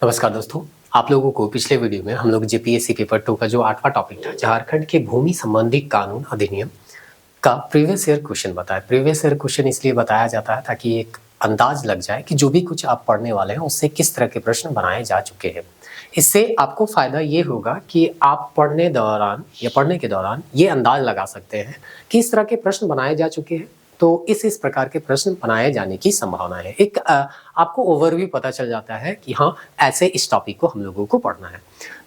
नमस्कार दोस्तों, आप लोगों को पिछले वीडियो में हम लोग जेपीएससी पेपर 2 का जो 8वां टॉपिक था झारखंड के भूमि संबंधी कानून अधिनियम का प्रीवियस ईयर क्वेश्चन बताया। प्रीवियस ईयर क्वेश्चन इसलिए बताया जाता है ताकि एक अंदाज लग जाए कि जो भी कुछ आप पढ़ने वाले हैं उससे किस तरह के प्रश्न बनाए जा चुके हैं। इससे आपको फायदा ये होगा कि आप पढ़ने के दौरान ये अंदाज लगा सकते हैं कि इस तरह के प्रश्न बनाए जा चुके हैं, तो इस प्रकार के प्रश्न बनाए जाने की संभावना है। एक आपको ओवरव्यू पता चल जाता है कि हाँ, ऐसे इस टॉपिक को हम लोगों को पढ़ना है।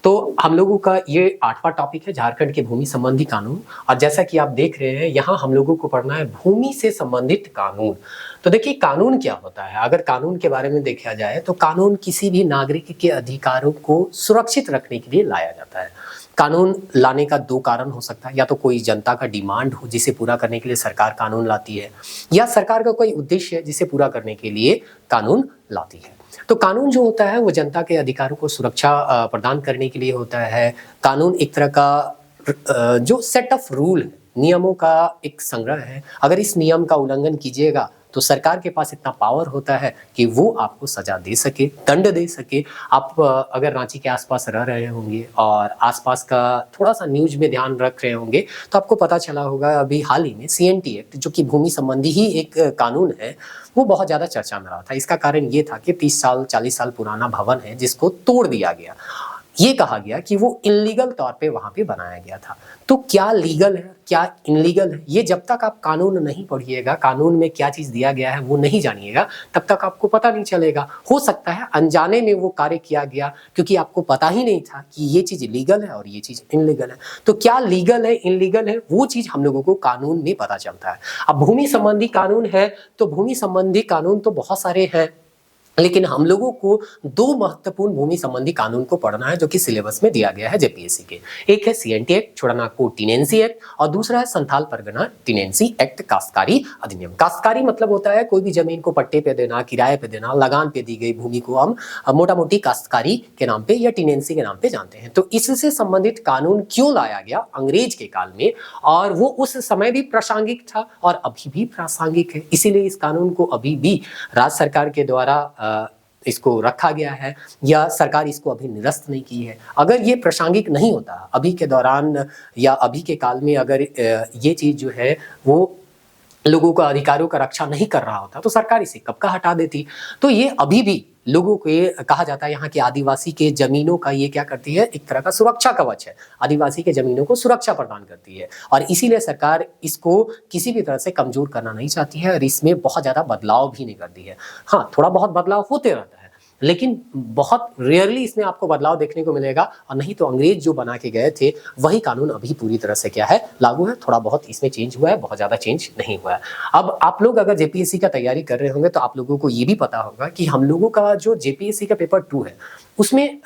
तो हम लोगों का ये 8वां टॉपिक है झारखंड के भूमि संबंधी कानून, और जैसा कि आप देख रहे हैं यहाँ हम लोगों को पढ़ना है भूमि से संबंधित कानून। तो देखिए कानून क्या होता है। अगर कानून के बारे में देखा जाए तो कानून किसी भी नागरिक के अधिकारों को सुरक्षित रखने के लिए लाया जाता है। कानून लाने का दो कारण हो सकता है, या तो कोई जनता का डिमांड हो जिसे पूरा करने के लिए सरकार कानून लाती है, या सरकार का कोई उद्देश्य है जिसे पूरा करने के लिए कानून लाती है। तो कानून जो होता है वो जनता के अधिकारों को सुरक्षा प्रदान करने के लिए होता है। कानून एक तरह का जो सेट ऑफ रूल है, नियमों का एक संग्रह है। अगर इस नियम का उल्लंघन कीजिएगा तो सरकार के पास इतना पावर होता है कि वो आपको सजा दे सके, दंड दे सके। आप अगर रांची के आसपास रह रहे होंगे और आसपास का थोड़ा सा न्यूज में ध्यान रख रहे होंगे तो आपको पता चला होगा अभी हाल ही में सीएनटी एक्ट, जो कि भूमि संबंधी ही एक कानून है, वो बहुत ज़्यादा चर्चा में रहा था। इसका कारण ये था कि 30 साल 40 साल पुराना भवन है जिसको तोड़ दिया गया। ये कहा गया कि वो इनलीगल तौर पे वहां पे बनाया गया था। तो क्या लीगल है क्या इनलीगल है, ये जब तक आप कानून नहीं पढ़िएगा, कानून में क्या चीज दिया गया है वो नहीं जानिएगा, तब तक आपको पता नहीं चलेगा। हो सकता है अनजाने में वो कार्य किया गया क्योंकि आपको पता ही नहीं था कि ये चीज लीगल है और ये चीज इनलीगल है। तो क्या लीगल है इनलीगल है वो चीज हम लोगों को कानून में पता चलता है। अब भूमि संबंधी कानून है तो भूमि संबंधी कानून तो बहुत सारे हैं, लेकिन हम लोगों को दो महत्वपूर्ण भूमि संबंधी कानून को पढ़ना है जो कि सिलेबस में दिया गया है जेपीएससी के। एक है सीएनटी एक्ट छोड़नाको टिनेंसी एक्ट, और दूसरा है संथाल परगना टिनेंसी एक्ट काश्तकारी अधिनियम। काश्तकारी मतलब होता है कोई भी जमीन को पट्टे पे देना, किराए पे देना, लगान पे दी गई भूमि को हम मोटा मोटी काश्तकारी के नाम पे या टिनेंसी के नाम पे जानते हैं। तो इससे संबंधित कानून क्यों लाया गया अंग्रेज के काल में, और वो उस समय भी प्रासंगिक था और अभी भी प्रासंगिक है, इसीलिए इस कानून को अभी भी राज्य सरकार के द्वारा इसको रखा गया है, या सरकार इसको अभी निरस्त नहीं की है। अगर ये प्रासंगिक नहीं होता अभी के दौरान या अभी के काल में, अगर ये चीज जो है वो लोगों का अधिकारों का रक्षा नहीं कर रहा होता तो सरकार इसे कब का हटा देती। तो ये अभी भी लोगों को ये कहा जाता है यहाँ के आदिवासी के जमीनों का ये क्या करती है, एक तरह का सुरक्षा कवच है, आदिवासी के जमीनों को सुरक्षा प्रदान करती है, और इसीलिए सरकार इसको किसी भी तरह से कमजोर करना नहीं चाहती है और इसमें बहुत ज्यादा बदलाव भी नहीं करती है। हाँ, थोड़ा बहुत बदलाव होते रहता है, लेकिन बहुत रेयरली इसमें आपको बदलाव देखने को मिलेगा, और नहीं तो अंग्रेज जो बना के गए थे वही कानून अभी पूरी तरह से क्या है लागू है। थोड़ा बहुत इसमें चेंज हुआ है, बहुत ज्यादा चेंज नहीं हुआ है। अब आप लोग अगर जेपीएससी का तैयारी कर रहे होंगे तो आप लोगों को ये भी पता होगा कि हम लोगों का जो जेपीएससी का पेपर 2 है उसमें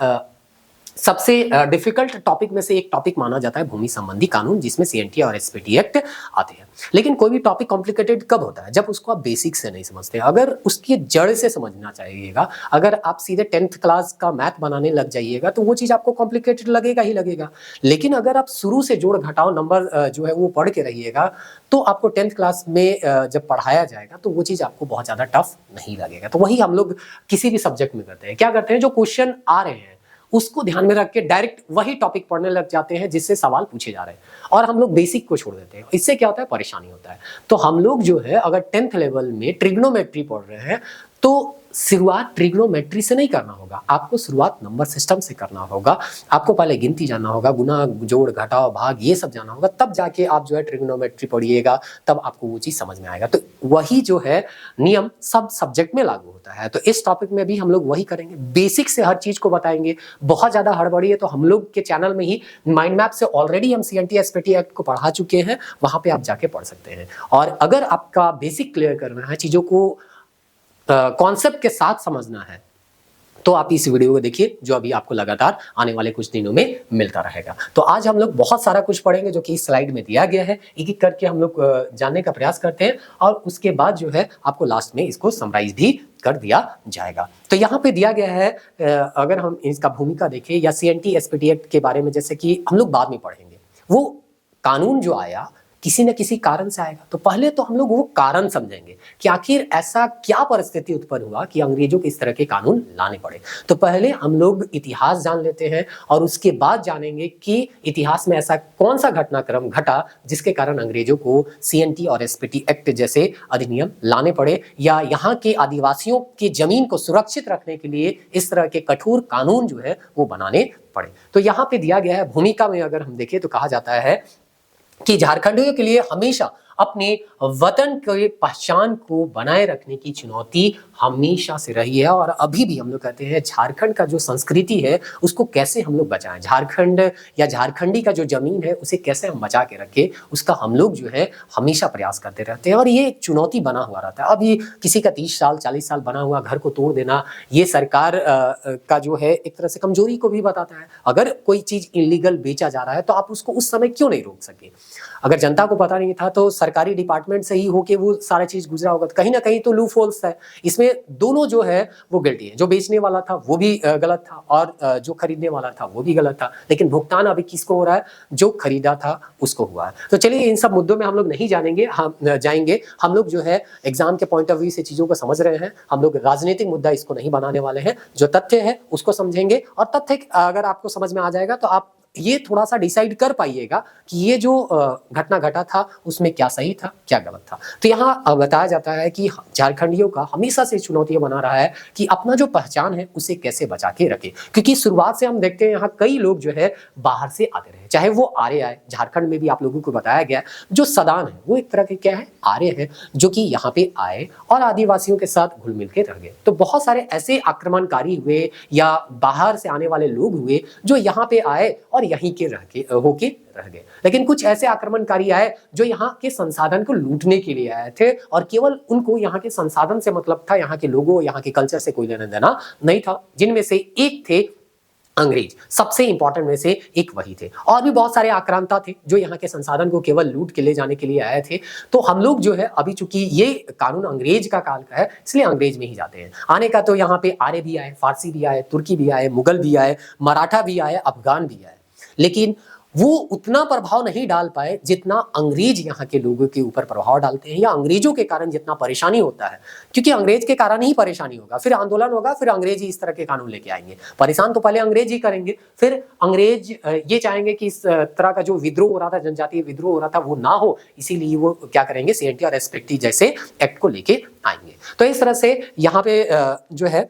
सबसे डिफिकल्ट टॉपिक में से एक टॉपिक माना जाता है भूमि संबंधी कानून, जिसमें सीएनटी और एसपीटी एक्ट आते हैं। लेकिन कोई भी टॉपिक कॉम्प्लिकेटेड कब होता है, जब उसको आप बेसिक से नहीं समझते। अगर उसकी जड़ से समझना चाहिएगा, अगर आप सीधे 10th क्लास का मैथ बनाने लग जाइएगा तो वो चीज आपको कॉम्प्लिकेटेड लगेगा ही लगेगा। लेकिन अगर आप शुरू से जोड़ घटाओ नंबर जो है वो पढ़ के रहिएगा तो आपको 10th क्लास में जब पढ़ाया जाएगा तो वो चीज आपको बहुत ज्यादा टफ नहीं लगेगा। तो वही हम लोग किसी भी सब्जेक्ट में करते हैं, क्या करते हैं, जो क्वेश्चन आ रहे हैं उसको ध्यान में रख के डायरेक्ट वही टॉपिक पढ़ने लग जाते हैं जिससे सवाल पूछे जा रहे हैं, और हम लोग बेसिक को छोड़ देते हैं। इससे क्या होता है, परेशानी होता है। तो हम लोग जो है अगर 10th लेवल में ट्रिग्नोमेट्री पढ़ रहे हैं तो शुरुआत ट्रिग्नोमेट्री से नहीं करना होगा, आपको शुरुआत नंबर सिस्टम से करना होगा। आपको पहले गिनती जानना होगा, गुना जोड़ घटाव भाग ये सब जानना होगा, तब जाके आप जो है ट्रिग्नोमेट्री पढ़िएगा, तब आपको वो चीज समझ में आएगा। तो वही जो है नियम सब सब्जेक्ट में लागू होता है। तो इस टॉपिक में भी हम लोग वही करेंगे, बेसिक से हर चीज को बताएंगे। बहुत ज्यादा हड़बड़ी है तो हम लोग के चैनल में ही माइंड मैप से ऑलरेडी हम सीएनटी एसपीटी एक्ट को पढ़ा चुके हैं, वहां पे आप जाके पढ़ सकते हैं। और अगर आपका बेसिक क्लियर करना है, चीजों को कॉन्सेप्ट के साथ समझना है, तो आप इस वीडियो को देखिए जो अभी आपको लगातार आने वाले कुछ दिनों में मिलता रहेगा। तो आज हम लोग बहुत सारा कुछ पढ़ेंगे जो कि इस स्लाइड में दिया गया है, एक एक करके हम लोग जानने का प्रयास करते हैं, और उसके बाद जो है आपको लास्ट में इसको समराइज भी कर दिया जाएगा। तो यहाँ पे दिया गया है, अगर हम इसका भूमिका देखें या सीएनटी एसपीटी एक्ट के बारे में, जैसे कि हम लोग बाद में पढ़ेंगे, वो कानून जो आया किसी न किसी कारण से आएगा। तो पहले तो हम लोग वो कारण समझेंगे कि आखिर ऐसा क्या परिस्थिति उत्पन्न हुआ कि अंग्रेजों को इस तरह के कानून लाने पड़े। तो पहले हम लोग इतिहास जान लेते हैं और उसके बाद जानेंगे कि इतिहास में ऐसा कौन सा घटनाक्रम घटा जिसके कारण अंग्रेजों को सीएनटी और एसपीटी एक्ट जैसे अधिनियम लाने पड़े, या यहाँ के आदिवासियों की जमीन को सुरक्षित रखने के लिए इस तरह के कठोर कानून जो है वो बनाने पड़े। तो यहाँ पे दिया गया है भूमिका में अगर हम देखें तो कहा जाता है कि झारखंडियों के लिए हमेशा अपने वतन के पहचान को बनाए रखने की चुनौती हमेशा से रही है, और अभी भी हम लोग कहते हैं झारखंड का जो संस्कृति है उसको कैसे हम लोग बचाएं, झारखंड या झारखंडी का जो जमीन है उसे कैसे हम बचा के रखें, उसका हम लोग जो है हमेशा प्रयास करते रहते हैं। और ये एक चुनौती बना हुआ रहता है। अभी किसी का 30 साल 40 साल बना हुआ घर को तोड़ देना, ये सरकार का जो है एक तरह से कमजोरी को भी बताता है। अगर कोई चीज इलीगल बेचा जा रहा है तो आप उसको उस समय क्यों नहीं रोक सके? अगर जनता को पता नहीं था तो सरकारी डिपार्टमेंट से ही होके वो सारा चीज गुजरा होगा। तो कहीं ना कहीं तो लूप होल्स है इसमें, दोनों जो है वो गिल्टी है। जो बेचने वाला था वो भी गलत था और जो खरीदने वाला था वो भी गलत था, लेकिन भुगतान अभी किसको हो रहा है? जो खरीदा था उसको हुआ है। तो चलिए इन सब मुद्दों में हम लोग नहीं जानेंगे, हम जाएंगे, हम लोग जो है एग्जाम के पॉइंट ऑफ व्यू से चीजों को समझ रहे हैं। हम लोग राजनीतिक मुद्दा इसको नहीं बनाने वाले हैं, जो तथ्य है उसको समझेंगे, और तथ्य अगर आपको समझ में आ जाएगा तो आप ये थोड़ा सा डिसाइड कर पाइएगा कि ये जो घटना घटा था उसमें क्या सही था क्या गलत था। तो यहाँ बताया जाता है कि झारखंडियों का हमेशा से चुनौती बना रहा है कि अपना जो पहचान है उसे कैसे बचा के रखे, क्योंकि शुरुआत से हम देखते हैं यहाँ कई लोग जो है बाहर से आते रहे, चाहे वो आर्य आए। झारखंड में भी आप लोगों को बताया गया जो सदान है वो एक तरह के क्या है? आर्य है, जो कि यहाँ पे आए और आदिवासियों के साथ घुल मिल के रह गए। तो बहुत सारे ऐसे आक्रमणकारी हुए या बाहर से आने वाले लोग हुए जो यहाँ पे आए और यहीं के होके रह गए, लेकिन कुछ ऐसे आक्रमणकारी आए जो यहाँ के संसाधन को लूटने के लिए आए थे, और केवल उनको यहाँ के संसाधन से मतलब था, यहाँ के लोगों यहाँ के कल्चर से कोई लेना देना नहीं था। जिनमें से एक थे अंग्रेज, सबसे इंपॉर्टेंट में से एक वही थे। और भी बहुत सारे आक्रांता थे जो यहाँ के संसाधन को केवल लूट के ले जाने के लिए आए थे। तो हम लोग जो है अभी चूंकि ये कानून अंग्रेज का काल का है इसलिए अंग्रेज में ही जाते हैं। आने का तो यहाँ पे आर्य भी आए, फारसी भी आए, तुर्की भी आए, मुगल भी आए, मराठा भी आए, अफगान भी आए, लेकिन वो उतना प्रभाव नहीं डाल पाए जितना अंग्रेज यहाँ के लोगों के ऊपर प्रभाव डालते हैं, या अंग्रेजों के कारण जितना परेशानी होता है। क्योंकि अंग्रेज के कारण ही परेशानी होगा, फिर आंदोलन होगा, फिर अंग्रेज ही इस तरह के कानून लेके आएंगे। परेशान तो पहले अंग्रेज ही करेंगे, फिर अंग्रेज ये चाहेंगे कि इस तरह का जो विद्रोह हो रहा था, जनजातीय विद्रोह हो रहा था, वो ना हो, इसीलिए वो क्या करेंगे? सीएनटी और एसपीटी जैसे एक्ट को लेके आएंगे। तो इस तरह से यहाँ पे जो है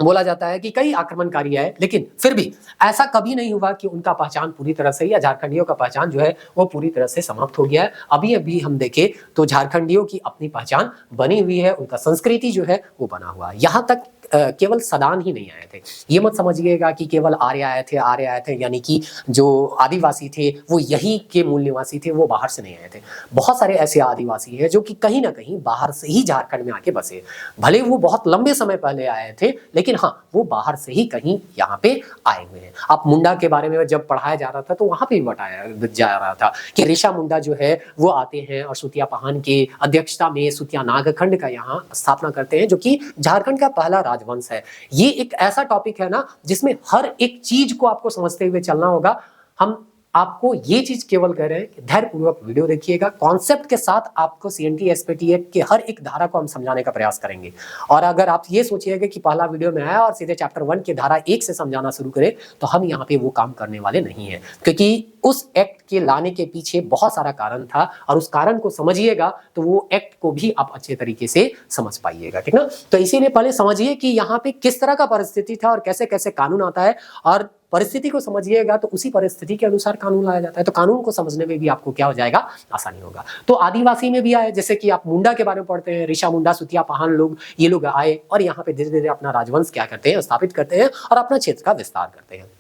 बोला जाता है कि कई आक्रमणकारी आए, लेकिन फिर भी ऐसा कभी नहीं हुआ कि उनका पहचान पूरी तरह से, या झारखंडियों का पहचान जो है वो पूरी तरह से समाप्त हो गया है। अभी अभी हम देखें तो झारखंडियों की अपनी पहचान बनी हुई है, उनका संस्कृति जो है वो बना हुआ है। यहाँ तक केवल सदान ही नहीं आए थे, ये मत समझिएगा कि केवल आर्य आए थे, यानी कि जो आदिवासी थे वो यही के मूल निवासी थे, वो बाहर से नहीं आए थे। बहुत सारे ऐसे आदिवासी हैं जो कि कहीं ना कहीं बाहर से ही झारखंड में आके बसे, भले वो बहुत लंबे समय पहले आए थे, लेकिन हाँ वो बाहर से ही कहीं यहाँ पे आए हुए हैं। आप मुंडा के बारे में जब पढ़ाया जा रहा था तो वहां पे भी बताया जा रहा था कि ऋषा मुंडा जो है वो आते हैं और सुतिया पहान के अध्यक्षता में सुतिया नागखंड का यहाँ स्थापना करते हैं, जो कि झारखंड का पहला राजवंश है। ये एक ऐसा टॉपिक है ना जिसमें हर एक चीज को आपको समझते हुए चलना होगा। हम आपको ये चीज केवल कह रहे हैं कि धैर्यपूर्वक वीडियो देखिएगा, कॉन्सेप्ट के साथ आपको सीएनटी एसपीटी एक्ट के हर एक धारा को हम समझाने का प्रयास करेंगे। और अगर आप ये सोचिएगा कि पहला वीडियो में आया और सीधे चैप्टर 1 के धारा 1 से समझाना शुरू करें, तो हम यहाँ पे वो काम करने वाले नहीं है, क्योंकि उस एक्ट के लाने के पीछे बहुत सारा कारण था, और उस कारण को समझिएगा तो वो एक्ट को भी आप अच्छे तरीके से समझ पाइएगा, ठीक ना। तो इसीलिए पहले समझिए कि यहाँ पे किस तरह का परिस्थिति था और कैसे कैसे कानून आता है, और परिस्थिति को समझिएगा तो उसी परिस्थिति के अनुसार कानून लाया जाता है। तो कानून को समझने में भी आपको क्या हो जाएगा? आसानी होगा। तो आदिवासी में भी आए, जैसे कि आप मुंडा के बारे में पढ़ते हैं, ऋषा मुंडा, सुतिया पहान लोग, ये लोग आए और यहाँ पे धीरे धीरे अपना राजवंश क्या करते हैं? स्थापित करते हैं और अपना क्षेत्र का विस्तार करते हैं।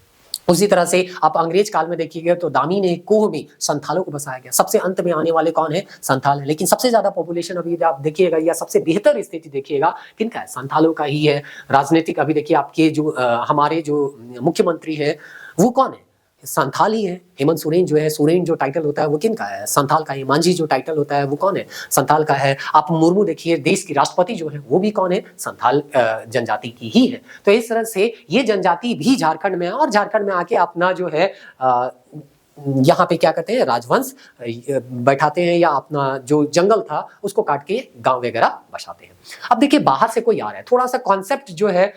उसी तरह से आप अंग्रेज काल में देखिएगा तो दामी ने कोह में संथालों को बसाया गया। सबसे अंत में आने वाले कौन है? संथाल है। लेकिन सबसे ज्यादा पॉपुलेशन अभी आप देखिएगा या सबसे बेहतर स्थिति देखिएगा किनका है? संथालों का ही है। राजनीतिक अभी देखिए आपके जो हमारे जो मुख्यमंत्री है वो कौन है? संथाल ही है। हेमंत सोरेन जो है, सोरेन जो टाइटल होता है वो किनका है? संथाल का है। मांझी जो टाइटल होता है वो कौन है? संथाल का है। आप मुर्मू देखिए, देश की राष्ट्रपति जो है वो भी कौन है? संथाल जनजाति की ही है। तो इस तरह से ये जनजाति भी झारखंड में है और झारखंड में आके अपना जो है यहाँ पे क्या करते हैं, राजवंश बैठाते हैं या अपना जो जंगल था उसको काट के गांव वगैरह बसाते हैं। अब देखिए बाहर से कोई आ रहा है, थोड़ा सा कॉन्सेप्ट जो है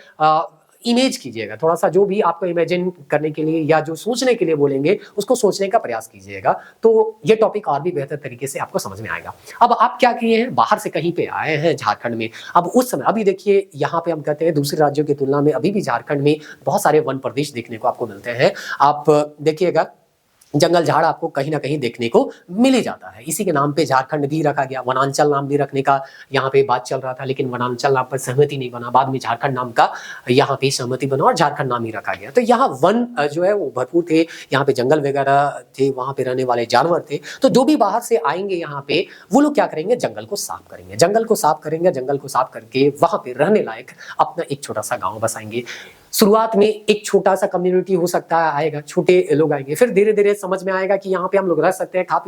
इमेज कीजिएगा, थोड़ा सा जो भी आपको इमेजिन करने के लिए या जो सोचने के लिए बोलेंगे उसको सोचने का प्रयास कीजिएगा, तो ये टॉपिक और भी बेहतर तरीके से आपको समझ में आएगा। अब आप क्या किए हैं, बाहर से कहीं पे आए हैं झारखंड में। अब उस समय अभी देखिए यहाँ पे हम कहते हैं दूसरे राज्यों की तुलना में अभी भी झारखंड में बहुत सारे वन प्रदेश देखने को आपको मिलते हैं। आप देखिएगा जंगल झाड़ आपको कहीं ना कहीं देखने को मिल ही जाता है। इसी के नाम पे झारखंड भी रखा गया, वनांचल नाम भी रखने का यहाँ पे बात चल रहा था, लेकिन वनांचल नाम पर सहमति नहीं बना, बाद में झारखंड नाम का यहाँ पे सहमति बना और झारखंड नाम ही रखा गया। तो यहाँ वन जो है वो भरपूर थे, यहाँ पे जंगल वगैरह थे, वहाँ पे रहने वाले जानवर थे। तो जो भी बाहर से आएंगे यहाँ पे वो लोग क्या करेंगे, जंगल को साफ करेंगे, जंगल को साफ करेंगे, जंगल को साफ करके वहां पे रहने लायक अपना एक छोटा सा गाँव बसाएंगे। शुरुआत में एक छोटा सा कम्युनिटी हो सकता है आएगा, छोटे लोग आएंगे, फिर धीरे धीरे समझ में आएगा कि यहाँ पे हम लोग रह सकते हैं, खा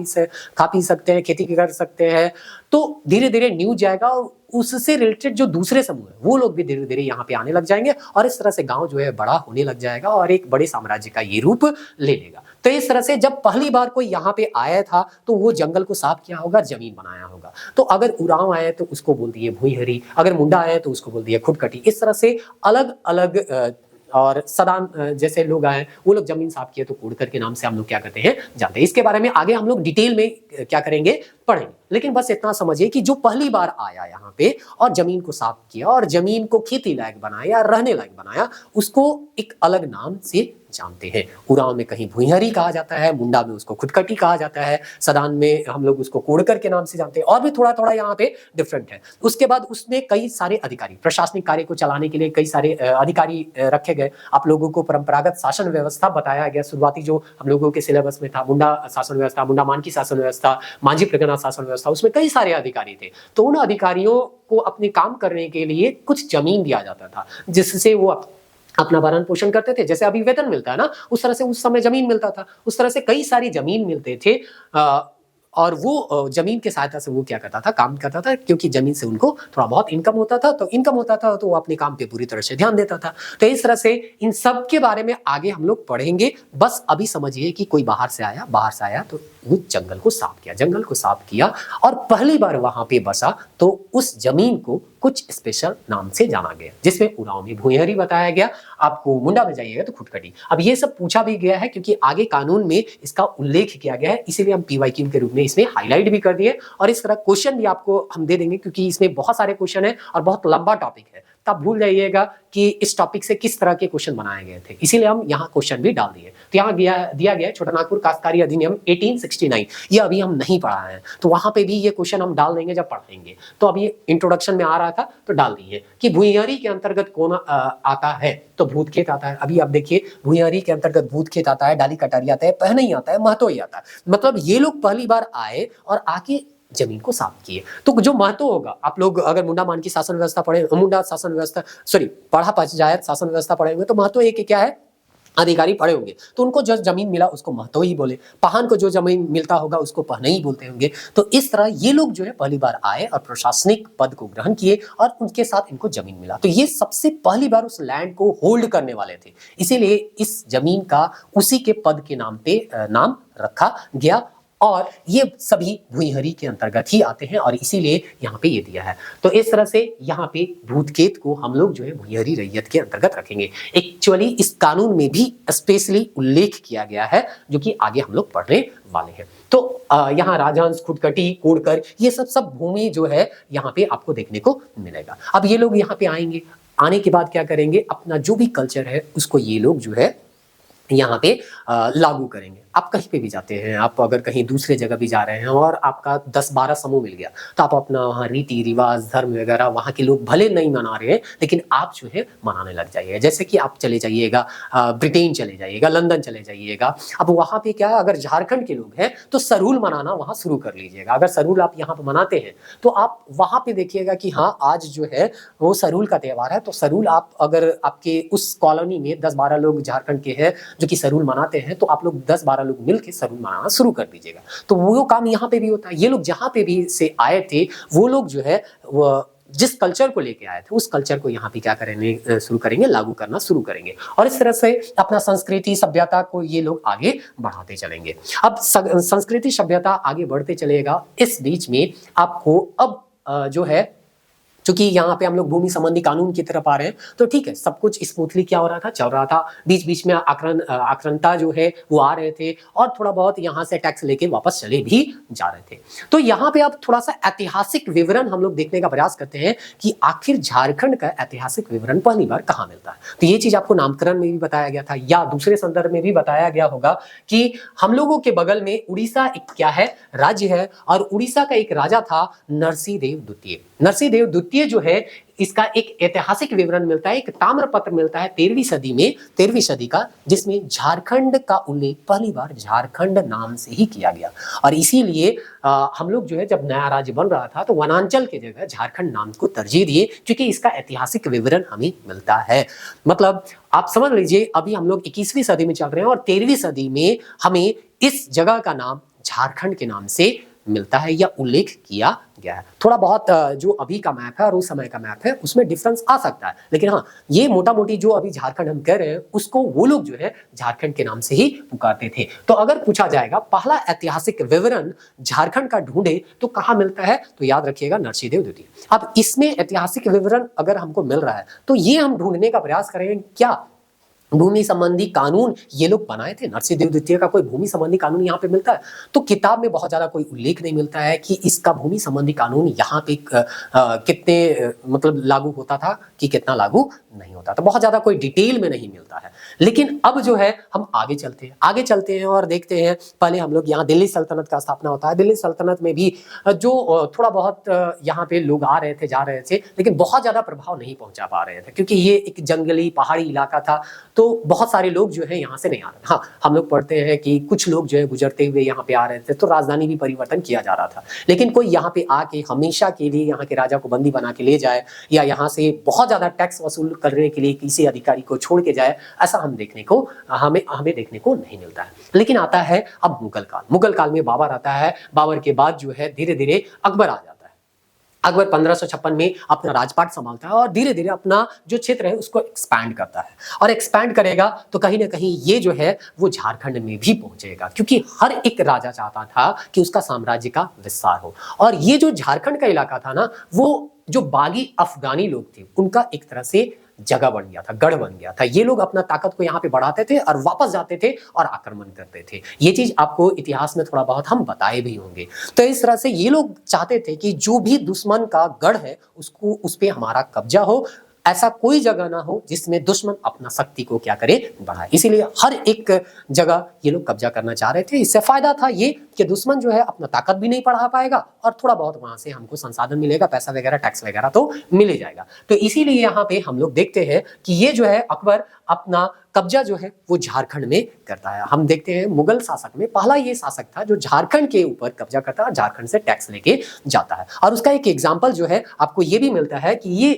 पी सकते हैं, खेती कर सकते हैं। तो धीरे धीरे न्यूज जाएगा और उससे रिलेटेड जो दूसरे समूह है वो लोग भी धीरे धीरे यहाँ पे आने लग जाएंगे और इस तरह से गांव जो है बड़ा होने लग जाएगा और एक बड़े साम्राज्य का ये रूप ले लेगा। तो इस तरह से जब पहली बार कोई यहाँ पे आया था तो वो जंगल को साफ किया होगा, जमीन बनाया होगा। तो अगर उरांव आए तो उसको बोल दिए भुईहरी, अगर मुंडा आए तो उसको बोल दिए खुटकटी। इस तरह से अलग अलग और सदान जैसे लोग आए वो लोग जमीन साफ किए तो कोड़कर के नाम से हम लोग क्या करते हैं जानते हैं। इसके बारे में आगे हम लोग डिटेल में क्या करेंगे, पढ़ेंगे। लेकिन बस इतना समझिए कि जो पहली बार आया यहाँ पे और जमीन को साफ किया और जमीन को खेती लायक बनाया, रहने लायक बनाया, उसको एक अलग नाम से जानते हैं। उरांव में कहीं भुईहरी कहा जाता है, मुंडा में उसको खुटकटी कहा जाता है, सदान में हम लोग उसको कोड़कर के नाम से जानते हैं, और भी थोड़ा थोड़ा यहाँ पे डिफरेंट है। उसके बाद उसमें कई सारे अधिकारी, प्रशासनिक कार्य को चलाने के लिए कई सारे अधिकारी रखे गए। आप लोगों को परंपरागत शासन व्यवस्था बताया गया। शुरुआती जो हम लोगों के सिलेबस में था, मुंडा शासन व्यवस्था, मुंडा मान की शासन व्यवस्था, मांझी प्रगना शासन व्यवस्था, उसमें कई सारे अधिकारी थे। तो उन अधिकारियों को अपने काम करने के लिए कुछ जमीन दिया जाता था जिससे वो अपना भरण पोषण करते थे। जैसे अभी वेतन मिलता है ना, उस तरह से उस समय जमीन मिलता था। उस तरह से कई सारी जमीन मिलते थे और वो जमीन के सहायता से वो क्या करता था, काम करता था, क्योंकि जमीन से उनको थोड़ा बहुत इनकम होता था। तो वो अपने काम पे पूरी तरह से ध्यान देता था। तो इस तरह से इन सब के बारे में आगे हम लोग पढ़ेंगे। बस अभी समझिए कि कोई बाहर से आया तो वो जंगल को साफ किया और पहली बार वहां पे बसा तो उस जमीन को कुछ स्पेशल नाम से जाना गया, जिसमें उरांव में भुईहरी बताया गया, आपको मुंडा में जाइएगा तो खुटकटी। अब ये सब पूछा भी गया है क्योंकि आगे कानून में इसका उल्लेख किया गया है, इसीलिए हम पीवाईक्यू के रूप में इसमें हाईलाइट भी कर दिए। और इस तरह क्वेश्चन भी आपको हम दे देंगे क्योंकि इसमें बहुत सारे क्वेश्चन है और बहुत लंबा टॉपिक है। तो आप भूल जाइएगा कि इस टॉपिक से किस तरह के क्वेश्चन बनाए गए थे, इसीलिए हम यहाँ क्वेश्चन भी डाल दिए। तो यहाँ दिया गया छोटानागपुर काश्तकारी अधिनियम 1869, ये अभी हम नहीं पढ़ा है, तो वहां पे भी ये क्वेश्चन हम डाल देंगे जब पढ़ेंगे। तो अभी इंट्रोडक्शन में आ रहा था तो डाल दिए कि भुईहरी के अंतर्गत कौन आता है, तो भूत खेत आता है। अभी आप देखिए भुईहरी के अंतर्गत भूत खेत आता है, डाली कटारी आता है, पहनई आता है, महतो ही आता है। मतलब ये लोग पहली बार आए और आके जमीन को साफ किए। तो जो महत्व होगा, आप लोग अगर मुंडा मान की शासन व्यवस्था पढ़े, मुंडा शासन व्यवस्था पढ़ा पंचायत शासन व्यवस्था पढ़े हुए, तो महत्व एक क्या है, अधिकारी पढ़े होंगे तो उनको जो जमीन मिला उसको महतो ही बोले, पहान को जो जमीन मिलता होगा उसको पहने ही बोलते होंगे। तो इस तरह ये लोग जो है पहली बार आए और प्रशासनिक पद को ग्रहण किए और उनके साथ इनको जमीन मिला। तो ये सबसे पहली बार उस लैंड को होल्ड करने वाले थे, इसीलिए इस जमीन का उसी के पद के नाम पे नाम रखा गया और ये सभी भुईहरी के अंतर्गत ही आते हैं और इसीलिए यहाँ पे ये दिया है। तो इस तरह से यहाँ पे भूतखेत को हम लोग जो है भुईहरी रैयत के अंतर्गत रखेंगे। एक्चुअली इस कानून में भी स्पेशली उल्लेख किया गया है जो कि आगे हम लोग पढ़ने वाले हैं। तो यहाँ राजहंस, खुटकटी, कोड़कर, ये सब भूमि जो है यहाँ पे आपको देखने को मिलेगा। अब ये लोग यहाँ पे आएंगे, आने के बाद क्या करेंगे, अपना जो भी कल्चर है उसको ये लोग जो है यहाँ पे लागू करेंगे। आप कहीं पे भी जाते हैं, आप अगर कहीं दूसरे जगह भी जा रहे हैं और आपका 10-12 समूह मिल गया तो आप अपना वहाँ रीति रिवाज, धर्म वगैरह वहाँ के लोग भले नहीं मना रहे हैं लेकिन आप जो है मनाने लग जाइए। जैसे कि आप चले जाइएगा ब्रिटेन चले जाइएगा, लंदन चले जाइएगा। अब वहाँ पे क्या है, अगर झारखंड के लोग हैं तो सरूल मनाना वहाँ शुरू कर लीजिएगा। अगर सरूल आप यहाँ पे मनाते हैं तो आप वहाँ पे देखिएगा कि हाँ आज जो है वो सरूल का त्यौहार है। तो सरूल आप अगर आपके उस कॉलोनी में 10-12 लोग झारखंड के हैं जो कि सरूल मनाते हैं तो आप लोग 10-12 लोग मिलकर सरूल मनाना शुरू कर दीजिएगा। तो वो काम यहाँ पे भी होता है। ये लोग जहाँ पे भी से आए थे वो लोग जो है वो जिस कल्चर को लेके आए थे उस कल्चर को यहाँ पे क्या करेंगे, शुरू करेंगे, लागू करना शुरू करेंगे और इस तरह से अपना संस्कृति सभ्यता को ये लोग आगे बढ़ाते चलेंगे। अब संस्कृति सभ्यता आगे बढ़ते चलेगा, इस बीच में आपको अब जो है, चूंकि यहाँ पे हम लोग भूमि संबंधी कानून की तरफ आ रहे हैं, तो ठीक है, सब कुछ स्मूथली क्या हो रहा था, चल रहा था। बीच बीच में आक्रांता जो है वो आ रहे थे और थोड़ा बहुत यहाँ से टैक्स लेके वापस चले भी जा रहे थे। तो यहाँ पे अब थोड़ा सा ऐतिहासिक विवरण हम लोग देखने का प्रयास करते हैं कि आखिर झारखंड का ऐतिहासिक विवरण पहली बार कहाँ मिलता है। तो ये चीज आपको नामकरण में भी बताया गया था या दूसरे संदर्भ में भी बताया गया होगा कि हम लोगों के बगल में उड़ीसा एक क्या है, राज्य है, और उड़ीसा का एक राजा था नरसिंहदेव द्वितीय। नरसिंहदेव द्वितीय जो है, इसका एक ऐतिहासिक विवरण मिलता है, एक ताम्रपत्र मिलता है 13वीं सदी में, 13वीं सदी का, जिसमें झारखंड का उल्लेख पहली बार झारखंड नाम से ही किया गया। और इसीलिए हम लोग जो है जब नया राज्य बन रहा था तो वनांचल की जगह झारखंड नाम को तरजीह दिए, क्योंकि इसका ऐतिहासिक विवरण हमें मिलता है। मतलब आप समझ लीजिए अभी हम लोग 21वीं सदी में चल रहे हैं और 13वीं सदी में हमें इस जगह का नाम झारखंड के नाम से मिलता है या उल्लेख किया गया है। थोड़ा बहुत जो अभी का मैप है और उस समय का मैप है उसमें डिफरेंस आ सकता है, लेकिन हाँ, ये मोटा मोटी जो अभी झारखंड हम कह रहे हैं उसको वो लोग जो है झारखंड के नाम से ही पुकारते थे। तो अगर पूछा जाएगा पहला ऐतिहासिक विवरण झारखंड का ढूंढे तो कहाँ मिलता है, तो याद रखिएगा नरसिंहदेव द्वितीय। अब इसमें ऐतिहासिक विवरण अगर हमको मिल रहा है तो ये हम ढूंढने का प्रयास करेंगे क्या भूमि संबंधी कानून ये लोग बनाए थे। नरसिंहदेव द्वितीय का कोई भूमि संबंधी कानून यहाँ पे मिलता है तो किताब में बहुत ज्यादा कोई उल्लेख नहीं मिलता है कि इसका भूमि संबंधी कानून यहाँ पे कितने मतलब लागू होता था कि कितना लागू नहीं होता था, बहुत ज्यादा कोई डिटेल में नहीं मिलता है। लेकिन अब जो है हम आगे चलते हैं और देखते हैं। पहले हम लोग यहाँ दिल्ली सल्तनत का स्थापना होता है। दिल्ली सल्तनत में भी जो थोड़ा बहुत यहाँ पे लोग आ रहे थे, जा रहे थे, लेकिन बहुत ज्यादा प्रभाव नहीं पहुंचा पा रहे थे क्योंकि ये एक जंगली पहाड़ी इलाका था, तो बहुत सारे लोग जो है यहाँ से नहीं आ रहे। हाँ, हम लोग पढ़ते हैं कि कुछ लोग जो है गुजरते हुए यहाँ पे आ रहे थे, तो राजधानी भी परिवर्तन किया जा रहा था, लेकिन कोई यहाँ पे आके हमेशा के लिए यहाँ के राजा को बंदी बना के ले जाए या यहाँ से बहुत ज्यादा टैक्स वसूल करने के लिए किसी अधिकारी को छोड़ के जाए, ऐसा हमें देखने को नहीं मिलता है। लेकिन आता है अब मुगल काल में बाबर आता है। बाबर के बाद जो है धीरे धीरे अकबर आ जाता है। अकबर 1556 में अपना राजपाट संभालता है और धीरे धीरे अपना जो क्षेत्र है उसको एक्सपैंड करता है, और एक्सपैंड करेगा तो कहीं ना कहीं ये जो है वो झारखंड में भी पहुंचेगा, क्योंकि हर एक राजा चाहता था कि उसका साम्राज्य का विस्तार हो। और ये जो झारखंड का इलाका था ना, वो जो बागी अफगानी लोग थे उनका एक तरह से जगह बन गया था, गढ़ बन गया था। ये लोग अपना ताकत को यहाँ पे बढ़ाते थे और वापस जाते थे और आक्रमण करते थे। ये चीज आपको इतिहास में थोड़ा बहुत हम बताए भी होंगे। तो इस तरह से ये लोग चाहते थे कि जो भी दुश्मन का गढ़ है उसको उस पे हमारा कब्जा हो, ऐसा कोई जगह ना हो जिसमें दुश्मन अपना शक्ति को क्या करे, बढ़ाए। इसीलिए हर एक जगह ये लोग कब्जा करना चाह रहे थे। इससे फायदा था ये कि दुश्मन जो है अपना ताकत भी नहीं बढ़ा पाएगा और थोड़ा बहुत वहां से हमको संसाधन मिलेगा, पैसा वगैरह, टैक्स वगैरह तो मिल ही जाएगा। तो इसीलिए यहाँ पे हम लोग देखते हैं कि ये जो है अकबर अपना कब्जा जो है वो झारखंड में करता है। हम देखते हैं मुगल शासक में पहला ये शासक था जो झारखंड के ऊपर कब्जा करता है और झारखंड से टैक्स लेके जाता है। और उसका एक एग्जाम्पल जो है आपको ये भी मिलता है कि ये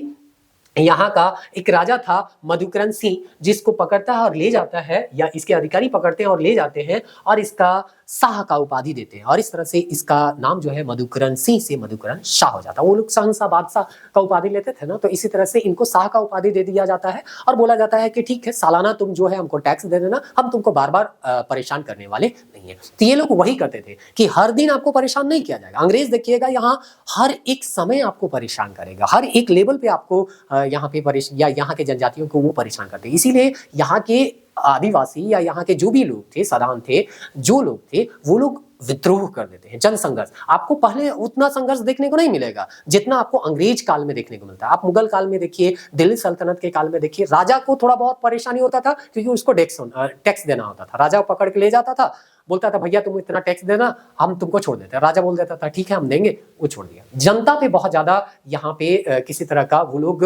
यहाँ का एक राजा था मधुकरण सिंह, जिसको पकड़ता है और ले जाता है, या इसके अधिकारी पकड़ते हैं और ले जाते हैं और इसका शाह का उपाधि देते हैं, और इस तरह से इसका नाम जो है मधुकरण सिंह से मधुकरण शाह हो जाता है। वो लोग शहंशाह बादशाह का उपाधि लेते थे ना, तो इसी तरह से इनको शाह का उपाधि दे दिया जाता है और बोला जाता है कि ठीक है, सालाना तुम जो है हमको टैक्स दे देना, हम तुमको बार बार परेशान करने वाले नहीं है। तो ये लोग वही करते थे कि हर दिन आपको परेशान नहीं किया जाएगा। अंग्रेज देखिएगा यहाँ हर एक समय आपको परेशान करेगा, हर एक लेवल पे आपको यहाँ पे या यहाँ के जनजातियों को वो परेशान करते हैं। इसीलिए यहाँ के आदिवासी या यहाँ के जो भी लोग थे, सदान थे, जो लोग थे, वो लोग विद्रोह कर देते हैं, जन संघर्ष। आपको पहले उतना संघर्ष देखने को नहीं मिलेगा जितना आपको अंग्रेज काल में देखने को मिलता है। आप मुगल काल में देखिए, दिल्ली सल्तनत के काल में देखिए, राजा को थोड़ा बहुत परेशानी होता था क्योंकि उसको टैक्स देना होता था। राजा को पकड़ के ले जाता था, बोलता था भैया तुम इतना टैक्स देना, हम तुमको छोड़ देते हैं। राजा बोल देता था ठीक है हम देंगे, वो छोड़ दिया। जनता पे बहुत ज्यादा यहाँ पे किसी तरह का वो लोग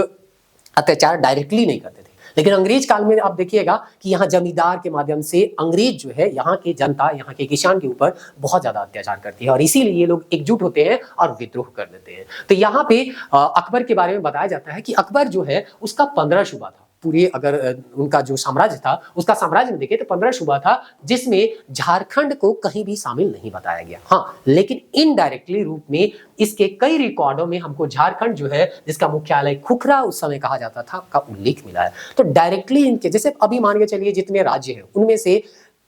अत्याचार डायरेक्टली नहीं करते थे। लेकिन अंग्रेज काल में आप देखिएगा कि यहाँ जमींदार के माध्यम से अंग्रेज जो है यहाँ की जनता, यहाँ के किसान के ऊपर बहुत ज्यादा अत्याचार करती है, और इसीलिए ये लोग एकजुट होते हैं और विद्रोह कर देते हैं। तो यहाँ पे अकबर के बारे में बताया जाता है कि अकबर जो है उसका 15 सूबा था। पूरे अगर उनका जो साम्राज्य था उसका साम्राज्य में देखें तो 15 सूबा था जिसमें झारखंड को कहीं भी शामिल नहीं बताया गया। हाँ, लेकिन इनडायरेक्टली रूप में इसके कई रिकॉर्डों में हमको झारखंड जो है जिसका मुख्यालय खुखरा उस समय कहा जाता था का उल्लेख मिला है। तो डायरेक्टली इनके जैसे अभी मान के चलिए जितने राज्य हैं उनमें से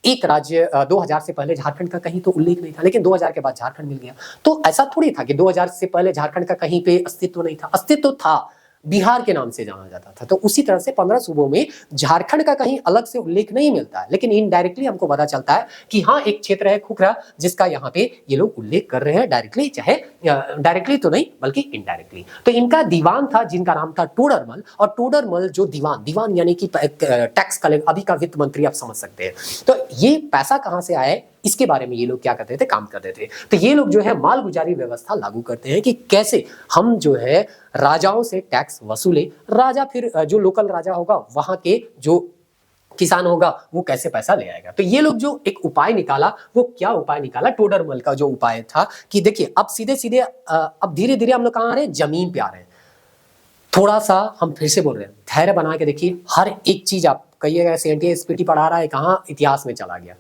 एक राज्य 2000 से पहले झारखंड का कहीं तो उल्लेख नहीं था, लेकिन 2000 के बाद झारखंड मिल गया। तो ऐसा थोड़ी था कि 2000 से पहले झारखंड का कहीं पे अस्तित्व नहीं था, अस्तित्व था, बिहार के नाम से जाना जाता था। तो उसी तरह से 15 सूबों में झारखंड का कहीं अलग से उल्लेख नहीं मिलता है, लेकिन इनडायरेक्टली हमको पता चलता है कि हाँ एक क्षेत्र है खुखरा जिसका यहाँ पे ये लोग उल्लेख कर रहे हैं डायरेक्टली, चाहे डायरेक्टली तो नहीं बल्कि इनडायरेक्टली। तो इनका दीवान था जिनका नाम था टोडरमल, और टोडरमल जो दीवान यानी कि टैक्स कलेक्ट, अभी का वित्त मंत्री आप समझ सकते हैं। तो ये पैसा कहाँ से आया इसके बारे में ये लोग क्या करते थे, काम करते थे। तो ये लोग जो है मालगुजारी व्यवस्था लागू करते हैं कि कैसे हम जो है राजाओं से टैक्स वसूले, राजा फिर जो लोकल राजा होगा वहां के जो किसान होगा वो कैसे पैसा ले आएगा। तो ये लोग जो एक उपाय निकाला, वो क्या उपाय निकाला, टोडरमल का जो उपाय था कि देखिए अब सीधे सीधे अब धीरे धीरे हम लोग कहाँ आ रहे हैं, जमीन पे आ रहे हैं। थोड़ा सा हम फिर से बोल रहे हैं, धैर्य बना के देखिए, हर एक चीज आप कहिएगा सीएनटी एसपीटी पढ़ा रहा है कहाँ, इतिहास में चला गया।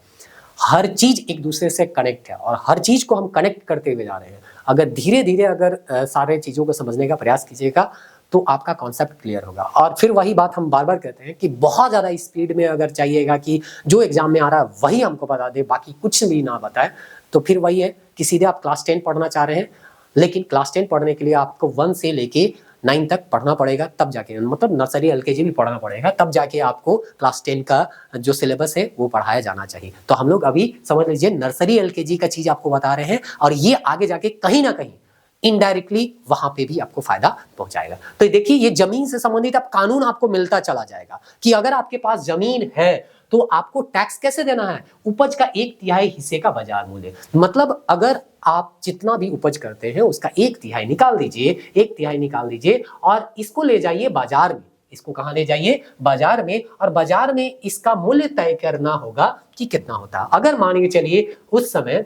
हर चीज एक दूसरे से कनेक्ट है और हर चीज को हम कनेक्ट करते हुए जा रहे हैं। अगर धीरे धीरे अगर सारे चीजों को समझने का प्रयास कीजिएगा तो आपका कॉन्सेप्ट क्लियर होगा। और फिर वही बात हम बार बार कहते हैं कि बहुत ज्यादा स्पीड में अगर चाहिएगा कि जो एग्जाम में आ रहा है वही हमको बता दे, बाकी कुछ भी ना बताए, तो फिर वही है कि सीधे आप क्लास 10 पढ़ना चाह रहे हैं, लेकिन क्लास 10 पढ़ने के लिए आपको 1 से लेके 9 तक पढ़ना पड़ेगा, तब जाके मतलब नर्सरी एलकेजी भी पढ़ना पड़ेगा, तब जाके आपको क्लास 10 का जो सिलेबस है वो पढ़ाया जाना चाहिए। तो हम लोग अभी समझ लीजिए नर्सरी एलकेजी का चीज आपको बता रहे हैं, और ये आगे जाके कहीं ना कहीं इनडायरेक्टली वहां पे भी आपको फायदा पहुंचाएगा। तो देखिए ये जमीन से संबंधित अब कानून आपको मिलता चला जाएगा कि अगर आपके पास जमीन है तो आपको टैक्स कैसे देना है, उपज का 1/3 हिस्से का बाजार मूल्य। मतलब अगर आप जितना भी उपज करते हैं उसका 1/3 निकाल दीजिए, 1/3 निकाल दीजिए और इसको ले जाइए बाजार में। इसको कहां ले जाइए, बाजार में, और बाजार में इसका मूल्य तय करना होगा कि कितना होता है। अगर मान के चलिए उस समय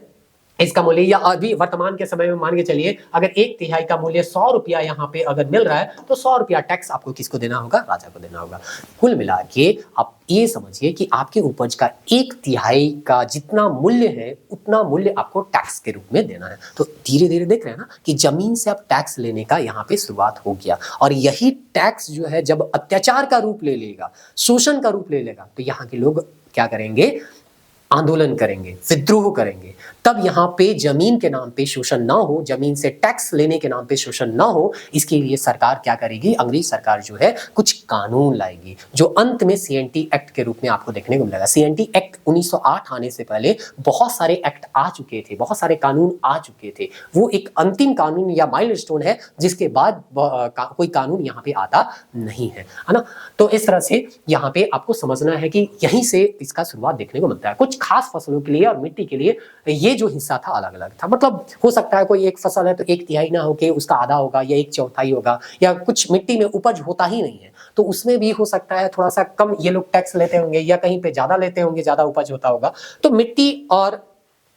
इसका मूल्य, या अभी वर्तमान के समय में मान के चलिए अगर 1/3 का मूल्य 100 रुपया यहाँ पे अगर मिल रहा है तो 100 रुपया टैक्स आपको किसको देना होगा, राजा को देना होगा। कुल मिला के आप ये समझिए कि आपके उपज का 1/3 का जितना मूल्य है उतना मूल्य आपको टैक्स के रूप में देना है। तो धीरे धीरे देख रहे हैं ना कि जमीन से अब टैक्स लेने का यहाँ पे शुरुआत हो गया, और यही टैक्स जो है जब अत्याचार का रूप ले लेगा, शोषण का रूप ले लेगा, तो यहाँ के लोग क्या करेंगे, आंदोलन करेंगे, विद्रोह करेंगे। तब यहाँ पे जमीन के नाम पे शोषण ना हो, जमीन से टैक्स लेने के नाम पे शोषण ना हो, इसके लिए सरकार क्या करेगी, अंग्रेज सरकार जो है कुछ कानून लाएगी, जो अंत में सीएनटी एक्ट के रूप में आपको देखने को मिलेगा। सीएनटी एक्ट 1908 आने से पहले बहुत सारे एक्ट आ चुके थे, बहुत सारे कानून आ चुके थे। वो एक अंतिम कानून या माइलस्टोन है जिसके बाद कोई कानून यहाँ पे आता नहीं है ना। तो इस तरह से यहाँ पे आपको समझना है कि यहीं से इसका शुरुआत देखने को मिलता है। कुछ खास फसलों के लिए और मिट्टी के लिए ये जो हिस्सा था अलग अलग था। मतलब हो सकता है कोई एक फसल है तो 1/3 ना होके उसका आधा होगा या 1/4 होगा, या कुछ मिट्टी में उपज होता ही नहीं है तो उसमें भी हो सकता है थोड़ा सा कम ये लोग टैक्स लेते होंगे, या कहीं पे ज्यादा लेते होंगे, ज्यादा उपज होता होगा। तो मिट्टी और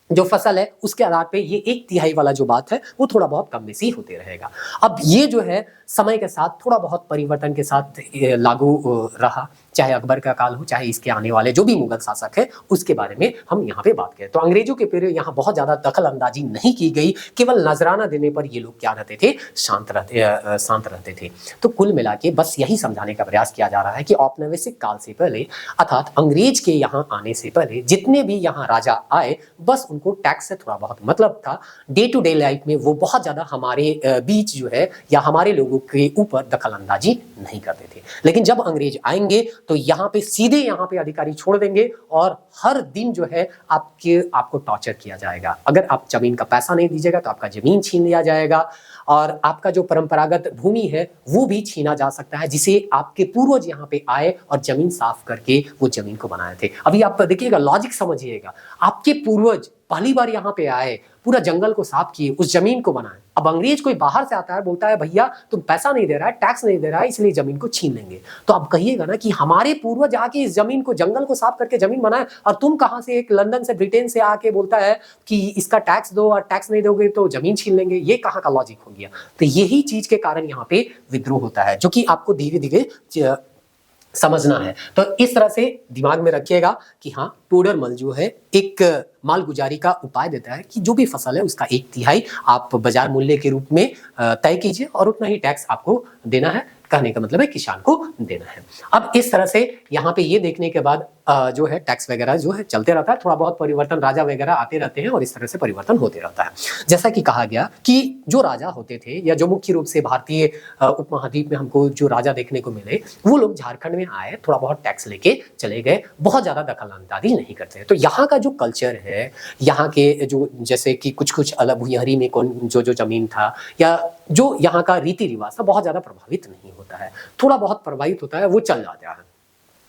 जो फसल है उसके आधार पे ये 1/3 वाला जो बात है वो थोड़ा बहुत कम बेसी होते रहेगा। अब ये जो है समय के साथ थोड़ा बहुत परिवर्तन के साथ लागू रहा, चाहे अकबर का काल हो, चाहे इसके आने वाले जो भी मुगल शासक है उसके बारे में हम यहाँ पे बात करें। तो अंग्रेजों के पीरियड यहाँ बहुत ज्यादा दखल अंदाजी नहीं की गई, केवल नजराना देने पर ये लोग क्या रहते थे, शांत रहते थे। तो कुल मिला के बस यही समझाने का प्रयास किया जा रहा है कि औपनिवेशिक काल से पहले अर्थात अंग्रेज के यहाँ आने से पहले जितने भी यहाँ राजा आए बस उनको टैक्स से थोड़ा बहुत मतलब था। डे टू डे लाइफ में वो बहुत ज्यादा हमारे बीच जो है या हमारे लोगों के ऊपर दखल अंदाजी नहीं करते थे। लेकिन जब अंग्रेज आएंगे तो यहाँ पे सीधे यहाँ पे अधिकारी छोड़ देंगे और हर दिन जो है आपको टॉर्चर किया जाएगा। अगर आप जमीन का पैसा नहीं दीजिएगा तो आपका जमीन छीन लिया जाएगा, और आपका जो परंपरागत भूमि है वो भी छीना जा सकता है, जिसे आपके पूर्वज यहाँ पे आए और जमीन साफ करके वो जमीन को बनाए थे। अभी आप देखिएगा, लॉजिक समझिएगा, आपके पूर्वज पहली बार यहाँ पे आए, पूरा जंगल को साफ किए, उस जमीन को बनाए। अब अंग्रेज कोई बाहर से आता है, बोलता है भैया तुम पैसा नहीं दे रहा है, टैक्स नहीं दे रहा है, इसलिए जमीन को छीन लेंगे। तो आप कहिएगा ना कि हमारे पूर्वज आके इस जमीन को, जंगल को साफ करके जमीन बनाए, और तुम कहां से, एक लंदन से, ब्रिटेन से आके बोलता है कि इसका टैक्स दो और टैक्स नहीं दोगे तो जमीन छीन लेंगे। ये कहाँ का लॉजिक हो गया। तो यही चीज के कारण यहाँ पे विद्रोह होता है, जो कि आपको धीरे धीरे समझना है। तो इस तरह से दिमाग में रखिएगा कि हाँ, टोडरमल जो है एक मालगुजारी का उपाय देता है कि जो भी फसल है उसका 1/3 आप बाजार मूल्य के रूप में तय कीजिए और उतना ही टैक्स आपको देना है। कहने का मतलब है किसान को देना है। अब इस तरह से यहाँ पे ये देखने के बाद जो है टैक्स वगैरह जो है चलते रहता है, थोड़ा बहुत परिवर्तन राजा वगैरह आते रहते हैं और इस तरह से परिवर्तन होते रहता है। जैसा कि कहा गया कि जो राजा होते थे या जो मुख्य रूप से भारतीय उपमहाद्वीप में हमको जो राजा देखने को मिले, वो लोग झारखंड में आए, थोड़ा बहुत टैक्स लेके चले गए, बहुत ज्यादा दखल अंदाजी नहीं करते। तो यहाँ का जो कल्चर है, यहाँ के जो जैसे कि कुछ कुछ अलग भुइंहरी में कौन जो जो जमीन था या जो यहाँ का रीति रिवाज था, बहुत ज्यादा प्रभावित नहीं होता है। थोड़ा बहुत प्रभावित होता है, वो चल जाता है,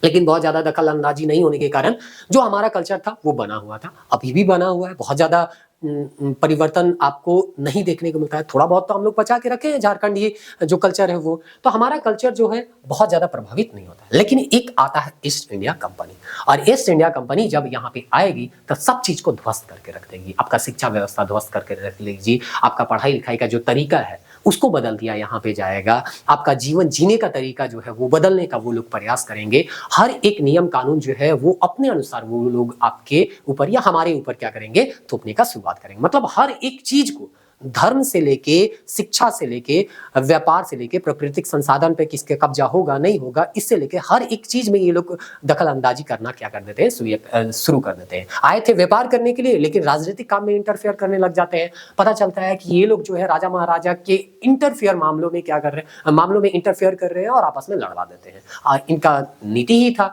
लेकिन बहुत ज्यादा दखल अंदाजी नहीं होने के कारण जो हमारा कल्चर था वो बना हुआ था, अभी भी बना हुआ है। बहुत ज्यादा परिवर्तन आपको नहीं देखने को मिलता है। थोड़ा बहुत तो हम लोग बचा के रखे हैं झारखंड, ये जो कल्चर है वो, तो हमारा कल्चर जो है बहुत ज्यादा प्रभावित नहीं होता है। लेकिन एक आता है ईस्ट इंडिया कंपनी, और ईस्ट इंडिया कंपनी जब यहाँ पे आएगी तो सब चीज को ध्वस्त करके रख देगी। आपका शिक्षा व्यवस्था ध्वस्त करके रख लेगी, आपका पढ़ाई लिखाई का जो तरीका है उसको बदल दिया यहाँ पे जाएगा, आपका जीवन जीने का तरीका जो है वो बदलने का वो लोग प्रयास करेंगे। हर एक नियम कानून जो है वो अपने अनुसार वो लोग आपके ऊपर या हमारे ऊपर क्या करेंगे, थोपने का शुरुआत करेंगे। मतलब हर एक चीज को, धर्म से लेके शिक्षा से लेके व्यापार से लेके प्राकृतिक संसाधन पे किसके कब्जा होगा नहीं होगा, इससे लेके हर एक चीज में ये लोग दखल अंदाजी करना क्या कर देते हैं, शुरू कर देते हैं। आए थे व्यापार करने के लिए, लेकिन राजनीतिक काम में इंटरफेयर करने लग जाते हैं। पता चलता है कि ये लोग जो है राजा महाराजा के इंटरफेयर मामलों में क्या कर रहे हैं, मामलों में इंटरफेयर कर रहे हैं और आपस में लड़वा देते हैं। इनका नीति ही था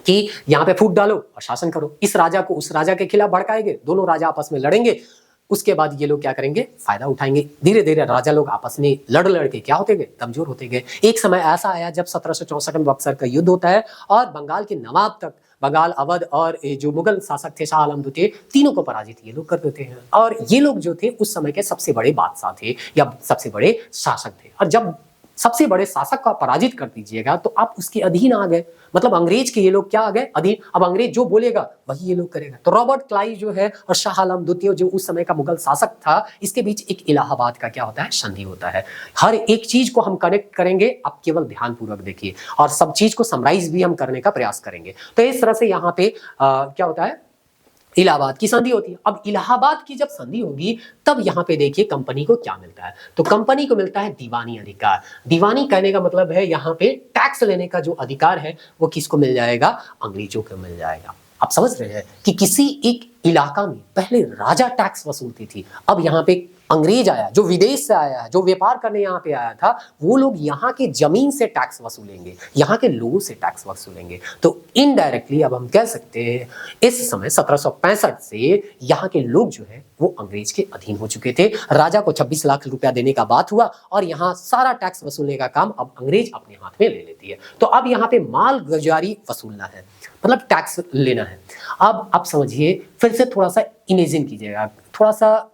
कि यहाँ पे फूट डालो और शासन करो, इस राजा को उस राजा के खिलाफ भड़काएंगे, दोनों राजा आपस में लड़ेंगे, उसके बाद ये लोग क्या करेंगे, फायदा उठाएंगे। धीरे धीरे राजा लोग आपस में लड़ के क्या होते गए, कमजोर होते गए। एक समय ऐसा आया जब 1764 में बक्सर का युद्ध होता है और बंगाल के नवाब तक, बंगाल, अवध और जो मुगल शासक थे शाह आलम द्वितीय, तीनों को पराजित ये लोग कर देते हैं। और ये लोग जो थे उस समय के सबसे बड़े बादशाह थे या सबसे बड़े शासक थे। और जब सबसे बड़े शासक को पराजित कर दीजिएगा तो आप उसके अधीन आ गए, मतलब अंग्रेज के ये लोग क्या आ गए, अधीन। अब अंग्रेज जो बोलेगा वही ये लोग करेगा। तो रॉबर्ट क्लाइव जो है और शाह आलम द्वितीय जो उस समय का मुगल शासक था, इसके बीच एक इलाहाबाद का क्या होता है, संधि होता है। हर एक चीज को हम कनेक्ट करेंगे, आप केवल ध्यानपूर्वक देखिए, और सब चीज को समराइज भी हम करने का प्रयास करेंगे। तो इस तरह से यहाँ पे क्या होता है, इलाहाबाद की संधि होती है। अब इलाहाबाद की जब संधि होगी तब यहाँ पे देखिए कंपनी को क्या मिलता है, तो कंपनी को मिलता है दीवानी अधिकार। दीवानी कहने का मतलब है यहाँ पे टैक्स लेने का जो अधिकार है वो किसको मिल जाएगा, अंग्रेजों को मिल जाएगा। आप समझ रहे हैं कि किसी एक इलाका में पहले राजा टैक्स वसूलती थी, अब यहाँ पे अंग्रेज आया, जो विदेश से आया है, जो व्यापार करने यहाँ पे आया था, वो लोग यहाँ के जमीन से टैक्स वसूलेंगे, यहाँ के लोगों से टैक्स वसूलेंगे। तो इनडायरेक्टली अब हम कह सकते हैं इस समय 1765 से यहाँ के लोग जो है वो अंग्रेज के अधीन हो चुके थे। राजा को 26 लाख रुपया देने का बात हुआ और यहाँ सारा टैक्स वसूलने का काम अब अंग्रेज अपने हाथ में ले लेती है। तो अब यहाँ पे माल गुजारी वसूलना है, मतलब टैक्स लेना है। अब आप समझिए, फिर से थोड़ा सा इमेजिन कीजिएगा, थोड़ा सा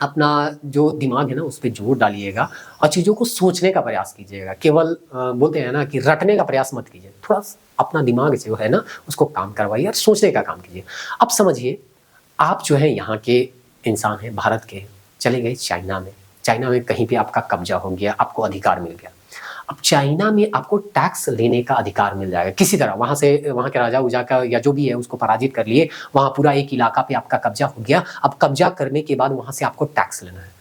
अपना जो दिमाग है ना उस पर जोर डालिएगा और चीज़ों को सोचने का प्रयास कीजिएगा। केवल बोलते हैं ना कि रटने का प्रयास मत कीजिए, थोड़ा अपना दिमाग जो है ना उसको काम करवाइए और सोचने का काम कीजिए। अब समझिए, आप जो है यहाँ के इंसान हैं, भारत के, चले गए चाइना में, चाइना में कहीं पे आपका कब्जा हो गया, आपको अधिकार मिल गया। अब चाइना में आपको टैक्स लेने का अधिकार मिल जाएगा किसी तरह, वहां से वहां के राजा उजा का या जो भी है उसको पराजित कर लिए, वहां पूरा एक इलाका पे आपका कब्जा हो गया। अब कब्जा करने के बाद वहां से आपको टैक्स लेना है।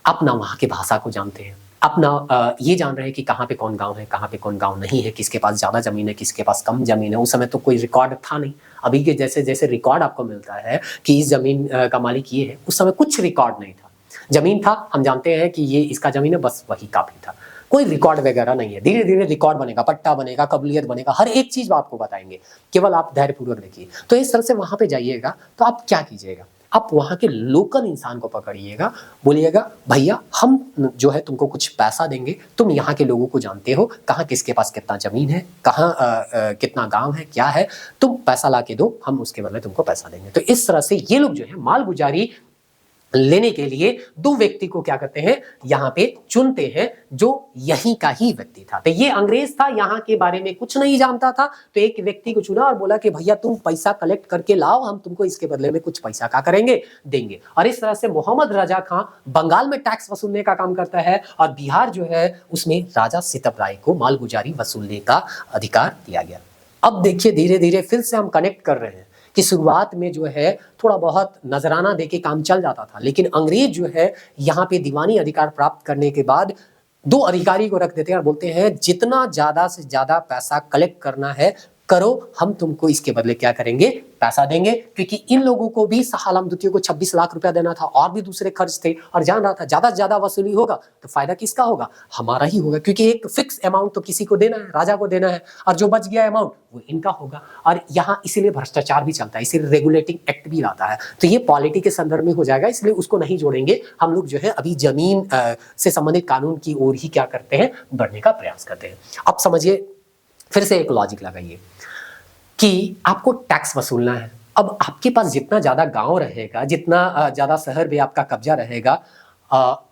अपना वहां की भाषा को जानते हैं, अपना ये जान रहे हैं कि कहाँ पे कौन गांव है, कहाँ पे कौन गांव नहीं है, किसके पास ज्यादा जमीन है, किसके पास कम जमीन है। उस समय तो कोई रिकॉर्ड था नहीं, अभी के जैसे जैसे रिकॉर्ड आपको मिलता है कि इस जमीन का मालिक ये है, उस समय कुछ रिकॉर्ड नहीं था। जमीन था, हम जानते हैं कि ये इसका जमीन है, बस वही काफी था, कोई रिकॉर्ड वगैरह नहीं है। धीरे धीरे रिकॉर्ड बनेगा, पट्टा बनेगा, कबूलियत बनेगा, हर एक चीज आपको बताएंगे, केवल आप धैर्यपूर्वक देखिए। तो इस तरह से वहां पे जाइएगा तो आप क्या कीजिएगा, आप वहां के लोकल इंसान को पकड़िएगा, बोलिएगा भैया हम जो है तुमको कुछ पैसा देंगे, तुम यहाँ के लोगों को जानते हो, कहाँ किसके पास कितना जमीन है, कहाँ कितना गांव है, क्या है, तुम पैसा ला के दो, हम उसके बदले तुमको पैसा देंगे। तो इस तरह से ये लोग जो है माल गुजारी लेने के लिए दो व्यक्ति को क्या करते हैं, यहाँ पे चुनते हैं जो यहीं का ही व्यक्ति था। तो ये अंग्रेज था, यहाँ के बारे में कुछ नहीं जानता था, तो एक व्यक्ति को चुना और बोला कि भैया तुम पैसा कलेक्ट करके लाओ, हम तुमको इसके बदले में कुछ पैसा क्या करेंगे, देंगे। और इस तरह से मोहम्मद रजा खां बंगाल में टैक्स वसूलने का काम करता है और बिहार जो है उसमें राजा सितप राय को मालगुजारी वसूलने का अधिकार दिया गया। अब देखिए धीरे धीरे फिर से हम कनेक्ट कर रहे हैं कि शुरुआत में जो है थोड़ा बहुत नजराना देके काम चल जाता था, लेकिन अंग्रेज जो है यहाँ पे दीवानी अधिकार प्राप्त करने के बाद दो अधिकारी को रख देते हैं और बोलते हैं जितना ज्यादा से ज्यादा पैसा कलेक्ट करना है करो, हम तुमको इसके बदले क्या करेंगे, पैसा देंगे। क्योंकि इन लोगों को भी शाह आलम द्वितीय को 26 लाख रुपया देना था और भी दूसरे खर्च थे, और जान रहा था ज्यादा से ज्यादा वसूली होगा तो फायदा किसका होगा, हमारा ही होगा, क्योंकि एक फिक्स अमाउंट तो किसी को देना है, राजा को देना है, और जो बच गया अमाउंट वो इनका होगा। और यहाँ इसीलिए भ्रष्टाचार भी चलता है, इसीलिए रेगुलेटिंग एक्ट भी आता है। तो ये पॉलिटी के संदर्भ में हो जाएगा, इसलिए उसको नहीं जोड़ेंगे। हम लोग जो है अभी जमीन से संबंधित कानून की ओर ही क्या करते हैं, बढ़ने का प्रयास करते हैं। अब समझिए, फिर से एक लॉजिक लगाइए कि आपको टैक्स वसूलना है। अब आपके पास जितना ज्यादा गांव रहेगा, जितना ज्यादा शहर में आपका कब्जा रहेगा,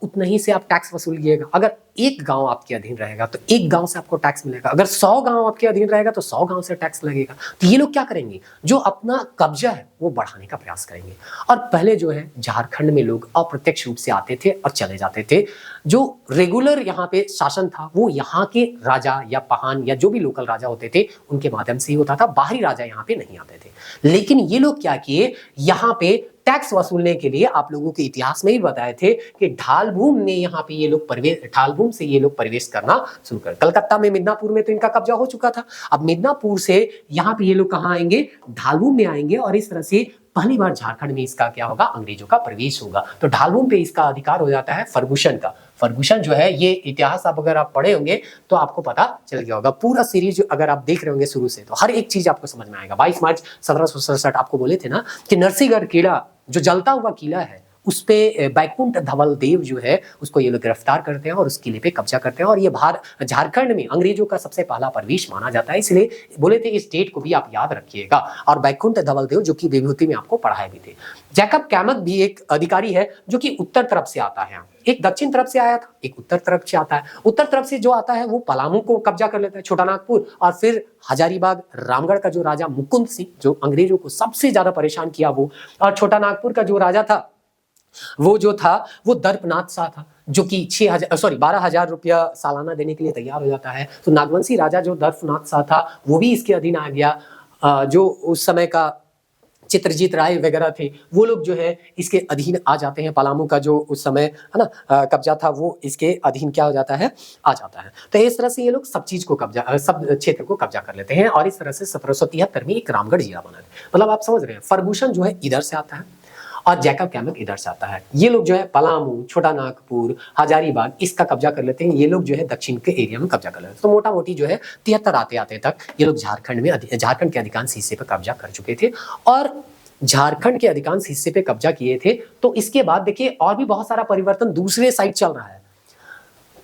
उतना ही से आप टैक्स वसूलिएगा। अगर एक गांव आपके अधीन रहेगा तो एक गांव से आपको टैक्स मिलेगा, अगर 100 गांव आपके अधीन रहेगा तो 100 गांव से टैक्स लगेगा। तो ये लोग क्या करेंगे, जो अपना कब्जा है वो बढ़ाने का प्रयास करेंगे। और पहले जो है झारखंड में लोग अप्रत्यक्ष रूप से आते थे और चले जाते थे। जो रेगुलर यहाँ पे शासन था वो यहाँ के राजा या पहान या जो भी लोकल राजा होते थे उनके माध्यम से ही होता था, बाहरी राजा यहाँ पे नहीं आते थे। लेकिन ये लोग क्या किए, यहाँ पे टैक्स वसूलने के लिए, आप लोगों के इतिहास में भी बताए थे कि ढालभूम ने यहाँ पे ये लोग ढालभूम से ये लोग प्रवेश करना शुरू कर। कलकत्ता में मिदनापुर में तो इनका कब्जा हो चुका था, अब मिदनापुर से यहाँ पे ये लोग कहाँ आएंगे, ढालभूम में आएंगे, और इस तरह से पहली बार झारखंड में इसका क्या होगा, अंग्रेजों का प्रवेश होगा। तो ढालभूम पे इसका अधिकार हो जाता है फर्गुसन का। फर्गुसन जो है, ये इतिहास आप अगर आप पढ़े होंगे तो आपको पता चल गया होगा। पूरा सीरीज अगर आप देख रहे होंगे शुरू से तो हर एक चीज आपको समझ में आएगा। 22 मार्च 1767 आपको बोले थे ना कि नरसिंहगढ़ किला जो जलता हुआ किला है उस पे बैकुंठ धवल देव जो है उसको ये लोग गिरफ्तार करते हैं और उस किले पे कब्जा करते हैं। और ये झारखंड में अंग्रेजों का सबसे पहला प्रवेश माना जाता है, इसलिए बोले थे इस डेट को भी आप याद रखिएगा। और बैकुंठ धवल देव जो कि विभूति में आपको पढ़ाए भी थे। जैकब कैमक भी एक अधिकारी है जो कि उत्तर तरफ से आता है, एक दक्षिण तरफ से आया था, एक उत्तर तरफ से आता है। उत्तर तरफ से जो आता है वो पलामू को कब्जा कर लेता है, छोटा नागपुर, और फिर हजारीबाग रामगढ़ का जो राजा मुकुंद सिंह जो अंग्रेजों को सबसे ज्यादा परेशान किया वो, और छोटा नागपुर का जो राजा था वो दर्पनाथ शाह था जो कि 12,000 रुपया सालाना देने के लिए तैयार हो जाता है। तो नागवंशी राजा जो दर्पनाथ शाह था वो भी इसके अधीन आ गया। जो उस समय का चित्रजीत राय वगैरह थे वो लोग जो है इसके अधीन आ जाते हैं। पलामू का जो उस समय है ना कब्जा था वो इसके अधीन क्या हो जाता है, आ जाता है। तो इस तरह से ये लोग सब चीज को सब क्षेत्र को कब्जा कर लेते हैं। और इस तरह से 1773 में एक रामगढ़ जिला बना है। मतलब आप समझ रहे हैं, फर्गुसन जो है इधर से आता है और जैकब कैमक इधर से आता है। ये लोग जो है पलामू, छोटा नागपुर, हजारीबाग इसका कब्जा कर लेते हैं। ये लोग जो है दक्षिण के एरिया में कब्जा कर लेते हैं। तो मोटा मोटी जो है 73 आते आते तक ये लोग झारखंड के अधिकांश हिस्से पर कब्जा कर चुके थे। और झारखंड के अधिकांश हिस्से पे कब्जा किए थे। तो इसके बाद देखिए और भी बहुत सारा परिवर्तन दूसरे साइड चल रहा है।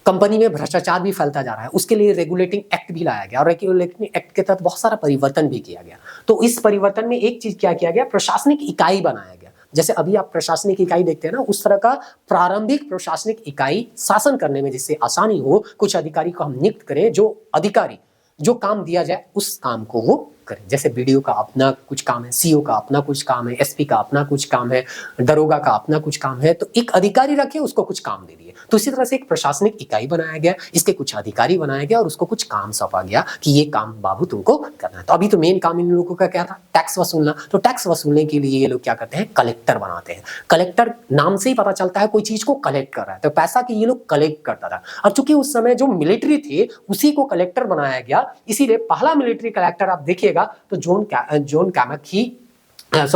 कंपनी में भ्रष्टाचार भी फैलता जा रहा है, उसके लिए रेगुलेटिंग एक्ट भी लाया गया और रेगुलेटिंग एक्ट के तहत बहुत सारा परिवर्तन भी किया गया। तो इस परिवर्तन में एक चीज क्या किया गया, प्रशासनिक इकाई बनाया गया। जैसे अभी आप प्रशासनिक इकाई देखते हैं ना, उस तरह का प्रारंभिक प्रशासनिक इकाई शासन करने में जिससे आसानी हो, कुछ अधिकारी को हम नियुक्त करें, जो अधिकारी जो काम दिया जाए उस काम को वो करें। जैसे बीडीओ का अपना कुछ काम है, सीओ का अपना कुछ काम है, एसपी का अपना कुछ काम है, दरोगा का अपना कुछ काम है। तो एक अधिकारी रखे, उसको कुछ काम दे दिए। तो इसी तरह से एक प्रशासनिक इकाई बनाया गया, इसके कुछ अधिकारी बनाया गया और उसको कुछ काम सौंपा गया कि ये काम बाबू तुमको करना है। तो अभी तो मेन काम इन लोगों का क्या था, टैक्स वसूलना। तो टैक्स वसूलने के लिए ये लोग क्या करते हैं, कलेक्टर बनाते हैं। कलेक्टर नाम से ही पता चलता है कोई चीज को कलेक्ट कर रहा है, तो पैसा की ये लोग कलेक्ट करता था। और चूंकि उस समय जो मिलिट्री थे उसी को कलेक्टर बनाया गया, इसीलिए पहला मिलिट्री कलेक्टर आप देखिएगा तो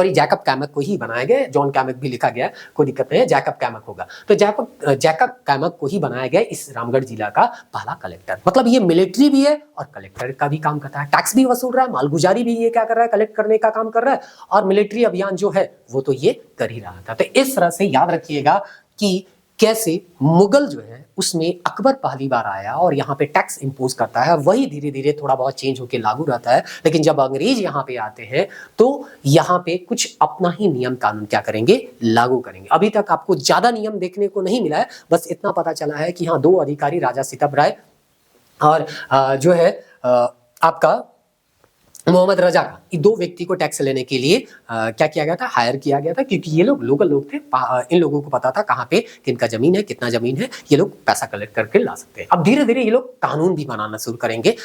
जैकब कैमक को ही बनाया गया। जॉन कैमक भी लिखा गया, कोई दिक्कत नहीं है, जैकब कैमक होगा। तो जैकब कैमक को ही बनाया गया इस रामगढ़ जिला का पहला कलेक्टर। मतलब ये मिलिट्री भी है और कलेक्टर का भी काम करता है, टैक्स भी वसूल रहा है, मालगुजारी भी ये क्या कर रहा है, कलेक्ट करने का काम कर रहा है, और मिलिट्री अभियान जो है वो तो ये कर ही रहा था। तो इस तरह से याद रखिएगा कि कैसे मुगल जो है उसमें अकबर पहली बार आया और यहाँ पे टैक्स इंपोज करता है, वही धीरे धीरे थोड़ा बहुत चेंज होकर लागू रहता है। लेकिन जब अंग्रेज यहाँ पे आते हैं तो यहाँ पे कुछ अपना ही नियम कानून क्या करेंगे, लागू करेंगे। अभी तक आपको ज्यादा नियम देखने को नहीं मिला है, बस इतना पता चला है कि हाँ, दो अधिकारी राजा सितप राय और जो है आपका मोहम्मद रजा का, ये दो व्यक्ति को टैक्स लेने के लिए क्या किया गया था, हायर किया गया था, क्योंकि ये लोग लोकल लोग थे। इन लोगों को पता था कहाँ पे किनका जमीन है, कितना जमीन है, ये लोग पैसा कलेक्ट करके ला सकते हैं। अब धीरे धीरे ये लोग कानून भी बनाना शुरू करेंगे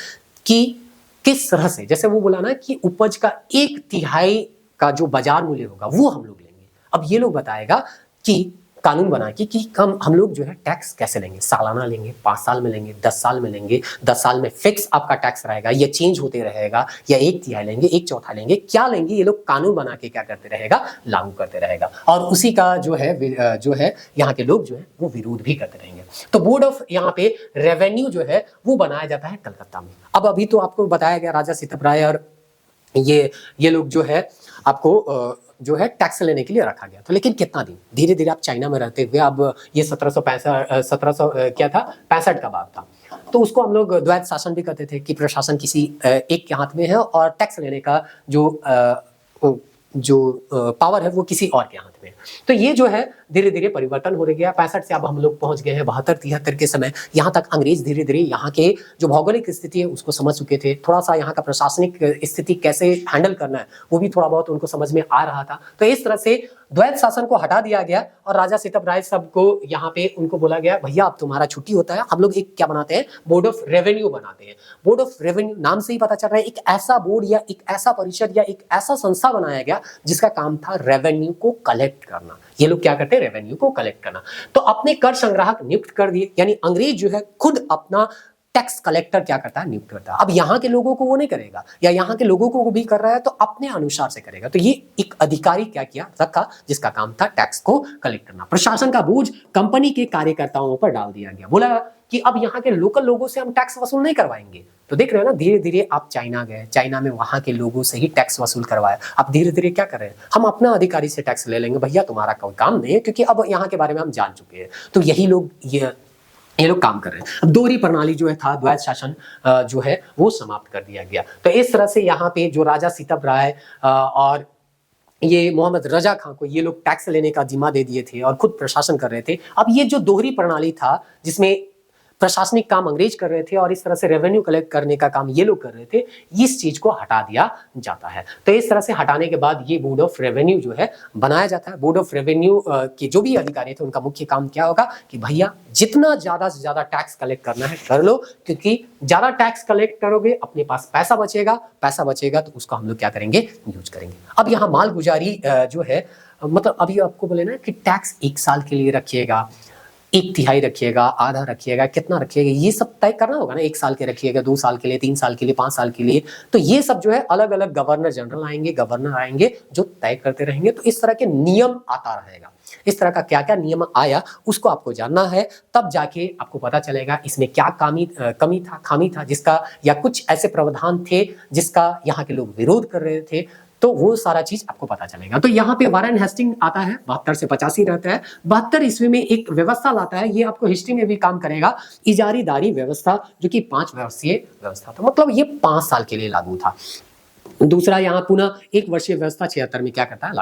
कि किस तरह से, जैसे वो बोला ना कि उपज का 1/3 का जो बाजार मूल्य होगा वो हम लोग लेंगे। अब ये लोग बताएगा कि कानून बना कि हम लोग जो है टैक्स कैसे लेंगे, सालाना लेंगे, 5 साल में लेंगे, 10 साल में लेंगे, 10 साल में फिक्स आपका टैक्स रहेगा, या चेंज होते रहेगा, या 1/3 लेंगे, 1/4 लेंगे, क्या लेंगे, ये लोग कानून बना के क्या करते रहेगा, लागू करते रहेगा। और उसी का जो है यहाँ के लोग जो है वो विरोध भी करते रहेंगे। तो बोर्ड ऑफ यहाँ पे रेवेन्यू जो है वो बनाया जाता है कलकत्ता में। अब अभी तो आपको बताया गया राजा सितप राय और ये लोग जो है आपको जो है टैक्स लेने के लिए रखा गया था। लेकिन कितना दिन, धीरे धीरे आप चाइना में रहते हुए, अब ये 1765 का बात था, तो उसको हम लोग द्वैत शासन भी कहते थे कि प्रशासन किसी एक के हाथ में है और टैक्स लेने का जो पावर है वो किसी और के हाथ में है। तो ये जो है धीरे धीरे परिवर्तन हो गया। 65 से अब हम लोग पहुंच गए हैं 72-73 के समय। यहाँ तक अंग्रेज धीरे धीरे यहाँ के जो भौगोलिक स्थिति है उसको समझ चुके थे, थोड़ा सा यहाँ का प्रशासनिक स्थिति कैसे हैंडल करना है वो भी थोड़ा बहुत उनको समझ में आ रहा था। तो इस तरह से द्वैत शासन को हटा दिया गया और राजा सितप राय सबको यहाँ पे उनको बोला गया, भैया अब तुम्हारा छुट्टी होता है, हम लोग एक क्या बनाते हैं, बोर्ड ऑफ रेवेन्यू बनाते हैं। बोर्ड ऑफ रेवेन्यू नाम से ही पता चल रहा है, एक ऐसा बोर्ड या एक ऐसा परिषद या एक ऐसा संस्था बनाया गया जिसका काम था रेवेन्यू को कलेक्ट करना। ये लोग क्या करते हैं, रेवेन्यू को कलेक्ट करना। तो अपने कर संग्राहक नियुक्त कर दिए, यानी अंग्रेज जो है खुद अपना टैक्स कलेक्टर क्या करता है, नियुक्त करता है। अब यहाँ के लोगों को वो नहीं करेगा, या यहाँ के लोगों को भी कर रहा है तो अपने अनुसार से करेगा। तो ये एक अधिकारी क्या किया रखा जिसका काम था टैक्स को कलेक्ट करना। प्रशासन का बोझ कंपनी के कार्यकर्ताओं पर डाल दिया गया। बोला कि अब यहाँ के लोकल लोगों से हम टैक्स वसूल नहीं करवाएंगे। तो देख रहे हो ना, धीरे धीरे आप चाइना गए, चाइना में वहां के लोगों से ही टैक्स वसूल करवाया। अब धीरे धीरे क्या कर रहे हैं, हम अपना अधिकारी से टैक्स ले लेंगे, भैया तुम्हारा कोई काम नहीं है, क्योंकि अब यहाँ के बारे में हम जान चुके हैं। तो यही लोग ये लोग काम कर रहे हैं। अब दोहरी प्रणाली जो है था, द्वैत शासन जो है वो समाप्त कर दिया गया। तो इस तरह से यहाँ पे जो राजा सितप राय और ये मोहम्मद रजा खां को ये लोग टैक्स लेने का जिम्मा दे दिए थे और खुद प्रशासन कर रहे थे। अब ये जो दोहरी प्रणाली था जिसमें प्रशासनिक काम अंग्रेज कर रहे थे और इस तरह से रेवेन्यू कलेक्ट करने का काम ये लोग कर रहे थे, इस चीज को हटा दिया जाता है। तो इस तरह से हटाने के बाद ये बोर्ड ऑफ रेवेन्यू जो है बनाया जाता है। बोर्ड ऑफ रेवेन्यू के जो भी अधिकारी थे उनका मुख्य काम क्या होगा कि भैया जितना ज्यादा से ज्यादा टैक्स कलेक्ट करना है कर लो, क्योंकि ज्यादा टैक्स कलेक्ट करोगे अपने पास पैसा बचेगा तो उसको हम लोग क्या करेंगे, यूज करेंगे। अब यहाँ मालगुजारी जो है, मतलब अभी आपको बोले ना कि टैक्स 1 साल के लिए रखिएगा, 1/3 रखिएगा, आधा रखिएगा, कितना रखिएगा, ये सब तय करना होगा ना। 1 साल के रखिएगा, 2 साल के लिए, 3 साल के लिए, 5 साल के लिए। तो ये सब जो है अलग अलग गवर्नर जनरल आएंगे, गवर्नर आएंगे जो तय करते रहेंगे। तो इस तरह के नियम आता रहेगा। इस तरह का क्या क्या नियम आया उसको आपको जानना है, तब जाके आपको पता चलेगा इसमें क्या कमी था, खामी था जिसका, या कुछ ऐसे प्रावधान थे जिसका यहाँ के लोग विरोध कर रहे थे। तो वो सारा चीज आपको पता चलेगा। तो यहाँ पे वारेन हेस्टिंग आता है, 72 से 85 रहता है। 72 ईस्वी में एक व्यवस्था लाता है, ये आपको हिस्ट्री में भी काम करेगा, इजारीदारी व्यवस्था, जो कि 5 वर्षीय व्यवस्था था। मतलब ये 5 साल के लिए लागू था। दूसरा यहाँ पुनः 1 वर्षीय व्यवस्था 76 में क्या करता है,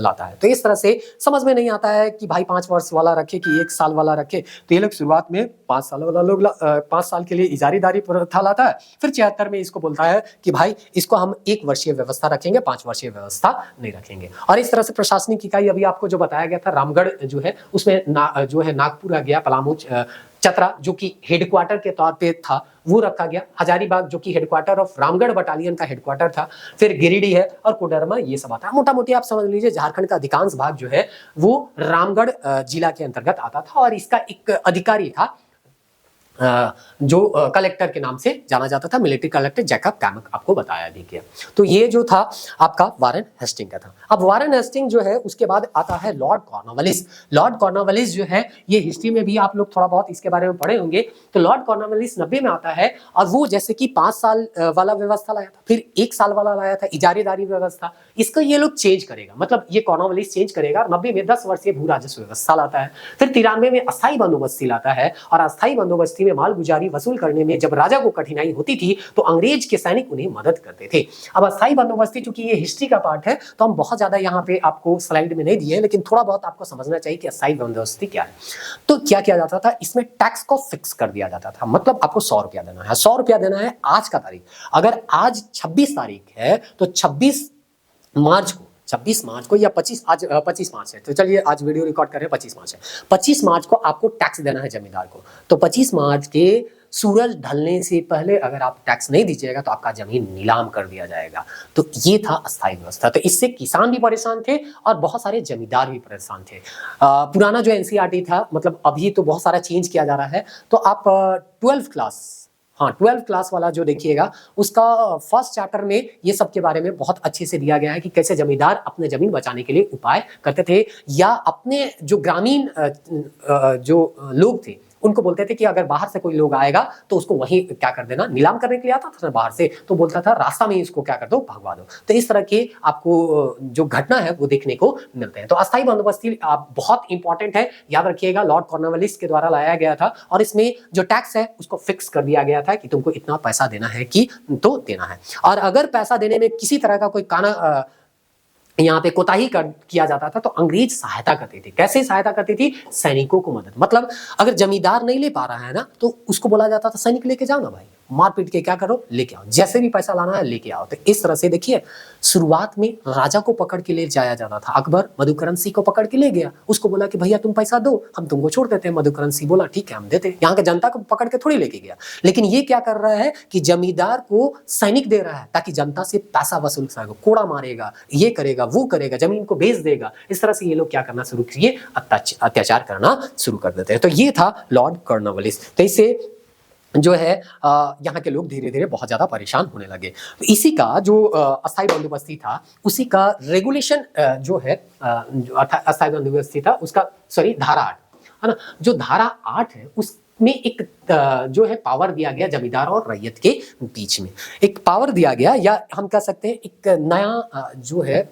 लाता है। तो इस तरह से समझ में नहीं आता है कि भाई 5 वर्ष वाला रखे कि 1 साल वाला रखे। तो ये लोग शुरुआत में 5 साल वाला लोग 5 साल के लिए इजारीदारी प्रथा लाता है, फिर 76 में इसको बोलता है कि भाई इसको हम 1 वर्षीय व्यवस्था रखेंगे, 5 वर्षीय व्यवस्था नहीं रखेंगे। और इस तरह से प्रशासनिक इकाई अभी आपको जो बताया गया था, रामगढ़ जो है उसमें जो है नागपुर आ गया, पलामू चतरा जो कि हेडक्वार्टर के तौर पे था वो रखा गया, हजारीबाग जो कि हेडक्वार्टर ऑफ रामगढ़ बटालियन का हेडक्वार्टर था, फिर गिरिडीह है और कोडरमा, ये सब आता है। मोटा मोटी आप समझ लीजिए झारखंड का अधिकांश भाग जो है वो रामगढ़ जिला के अंतर्गत आता था। और इसका एक अधिकारी था जो कलेक्टर के नाम से जाना जाता था, मिलिट्री कलेक्टर जैकब कैमक, आपको बताया भी गया। तो ये जो था आपका वारेन हेस्टिंग का था। अब वारेन हेस्टिंग जो है उसके बाद आता है लॉर्ड कॉर्नवालिस। लॉर्ड कॉर्नवालिस जो है ये हिस्ट्री में भी आप लोग थोड़ा बहुत इसके बारे में पढ़े होंगे। तो लॉर्ड कॉर्नवालिस 90 में आता है और वो जैसे कि 5 साल वाला व्यवस्था लाया था, फिर 1 साल वाला लाया था इजारेदारी व्यवस्था। इसको ये लोग चेंज करेगा, मतलब ये कॉर्नवालिस चेंज करेगा। 90 में 10 वर्षीय भू राजस्व व्यवस्था लाता है, फिर 93 में अस्थायी बंदोबस्ती लाता है और अस्थायी बंदोबस्ती में माल गुजारी वसूल करने में जब राजा को कठिनाई होती थी तो अंग्रेज के सैनिक उन्हें मदद करते थे। अब अस्थायी बंदोबस्ती, चूंकि ये हिस्ट्री का पार्ट है तो हम बहुत ज्यादा यहाँ पे आपको स्लाइड में नहीं दिए, लेकिन थोड़ा बहुत आपको समझना चाहिए कि अस्थायी बंदोबस्ती क्या है। तो क्या किया जाता था, इसमें टैक्स को फिक्स कर दिया जाता था, मतलब आपको 100 रुपया देना है। 100 रुपया देना है आज का तारीख। अगर आज 26 तारीख है तो 26 मार्च को या 25 मार्च है, तो चलिए आज वीडियो रिकॉर्ड कर रहे हैं 25 मार्च है, 25 मार्च को आपको टैक्स देना है जमींदार को। तो 25 मार्च के सूरज ढलने से पहले अगर आप टैक्स नहीं दीजिएगा तो आपका जमीन नीलाम कर दिया जाएगा। तो ये था अस्थायी व्यवस्था। तो इससे किसान भी परेशान थे और बहुत सारे जमींदार भी परेशान थे। पुराना जो एनसीईआरटी था, मतलब अभी तो बहुत सारा चेंज किया जा रहा है। तो आप 12 क्लास वाला जो देखिएगा उसका फर्स्ट चैप्टर में ये सब के बारे में बहुत अच्छे से दिया गया है कि कैसे जमींदार अपने जमीन बचाने के लिए उपाय करते थे, या अपने जो ग्रामीण जो लोग थे उनको बोलते थे कि अगर बाहर से कोई लोग आएगा तो उसको वहीं क्या कर देना, नीलाम करने के लिए आता था ना बाहर से, तो बोलता था रास्ता में इसको क्या कर दो, भगवा दो। तो इस तरह के आपको जो घटना है वो देखने को मिलते हैं। तो अस्थायी बंदोबस्ती आप बहुत इंपॉर्टेंट है, याद रखिएगा, लॉर्ड कॉर्नवालिस के द्वारा लाया गया था और इसमें जो टैक्स है उसको फिक्स कर दिया गया था कि तुमको इतना पैसा देना है कि तो देना है। और अगर पैसा देने में किसी तरह का कोई काना यहाँ पे कोताही किया जाता था तो अंग्रेज सहायता करती थी। कैसे सहायता करती थी, सैनिकों को मदद, मतलब अगर जमींदार नहीं ले पा रहा है ना तो उसको बोला जाता था सैनिक लेके जाओ ना भाई, मार पीट के क्या करो, लेके आओ, जैसे भी पैसा लाना है लेके आओ। तो इस तरह से देखिए शुरुआत में राजा को पकड़ के ले जाया जाता था। अकबर मधुकरण सिंह को पकड़ के ले गया, उसको बोला कि भैया तुम पैसा दो, हम तुमको छोड़ देते हैं। मधुकरण सिंह बोला ठीक है हम देते। यहाँ के जनता को पकड़ के थोड़ी लेके गया, लेकिन ये क्या कर रहा है कि जमींदार को सैनिक दे रहा है ताकि जनता से पैसा वसूल सके, कोड़ा मारेगा, ये करेगा वो करेगा, जमीन को बेच देगा। इस तरह से ये लोग क्या करना शुरू किए, अत्याचार करना शुरू कर देते हैं। तो ये था लॉर्ड कॉर्नवालिस। तो इससे जो है यहाँ के लोग धीरे धीरे बहुत ज्यादा परेशान होने लगे। तो इसी का जो अस्थायी बंदोबस्ती था उसी का रेगुलेशन जो है अस्थायी बंदोबस्ती था उसका, सॉरी, धारा 8 है ना, जो धारा 8 है उसमें एक जो है पावर दिया गया जमींदार और रैयत के बीच में, एक पावर दिया गया, या हम कह सकते हैं एक नया जो है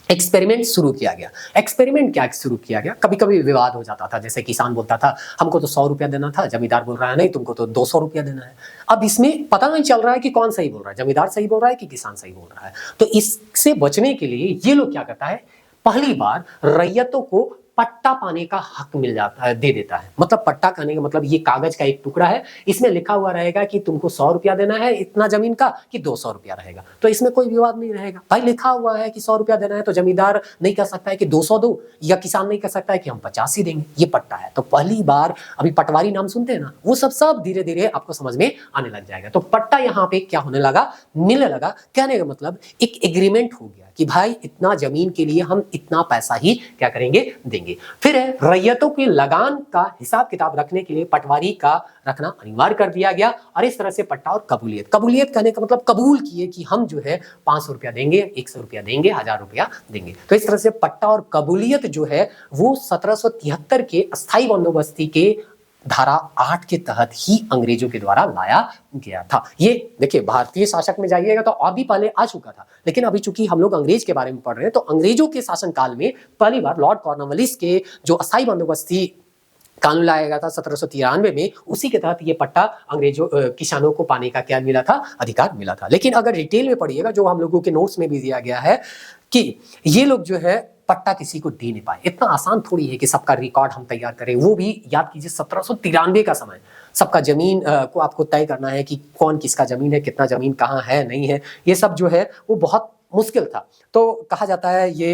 एक्सपेरिमेंट शुरू किया गया। एक्सपेरिमेंट क्या शुरू किया गया, कभी कभी विवाद हो जाता था, जैसे किसान बोलता था हमको तो 100 रुपया देना था, जमींदार बोल रहा है नहीं तुमको तो 200 रुपया देना है। अब इसमें पता नहीं चल रहा है कि कौन सही बोल रहा है, जमींदार सही बोल रहा है कि किसान सही बोल रहा है। तो इससे बचने के लिए ये लोग क्या करता है, पहली बार रैयतों को पट्टा पाने का हक मिल जाता है, दे देता है। मतलब पट्टा करने का मतलब ये कागज का एक टुकड़ा है, इसमें लिखा हुआ रहेगा कि तुमको 100 रुपया देना है इतना जमीन का, कि 200 रुपया रहेगा। तो इसमें कोई विवाद नहीं रहेगा। भाई लिखा हुआ है कि 100 रुपया देना है तो जमींदार नहीं कह सकता है कि 200 दो, या किसान नहीं कह सकता है कि हम 50 ही देंगे। ये पट्टा है। तो पहली बार, अभी पटवारी नाम सुनते हैं ना, वो सब धीरे धीरे आपको समझ में आने लग जाएगा। तो पट्टा यहाँ पे क्या होने लगा, मिलने लगा। कहने का मतलब एक एग्रीमेंट हो गया कि भाई इतना जमीन के लिए हम इतना पैसा ही क्या करेंगे, देंगे। फिर है रैयतों के लगान का हिसाब किताब रखने के लिए पटवारी का रखना अनिवार्य कर दिया गया। और इस तरह से पट्टा और कबूलियत कहने का मतलब कबूल किए कि हम जो है 500 रुपया देंगे, 100 रुपया देंगे, 1000 रुपया देंगे। तो इस तरह से पट्टा और कबूलियत जो है वो 1773 के अस्थायी बंदोबस्ती के धारा 8 के तहत ही अंग्रेजों के द्वारा लाया गया था। ये देखिए भारतीय शासक में जाइएगा तो अभी पहले आ चुका था, लेकिन अभी चूंकि हम लोग अंग्रेज के बारे में पढ़ रहे हैं तो अंग्रेजों के शासनकाल में पहली बार लॉर्ड कॉर्नवालिस के जो अस्थायी बंदोबस्ती कानून लाया गया था 1793 में, उसी के तहत ये पट्टा अंग्रेजों किसानों को पाने का क्या मिला था, अधिकार मिला था। लेकिन अगर डिटेल में पढ़िएगा, जो हम लोगों के नोट्स में भी दिया गया है, कि ये लोग जो है पट्टा किसी को दे नहीं पाए। इतना आसान थोड़ी है कि सबका रिकॉर्ड हम तैयार करें, वो भी याद कीजिए 1793 का समय। सबका जमीन को आपको तय करना है कि कौन किसका जमीन है, कितना जमीन कहाँ है नहीं है, ये सब जो है वो बहुत मुश्किल था। तो कहा जाता है ये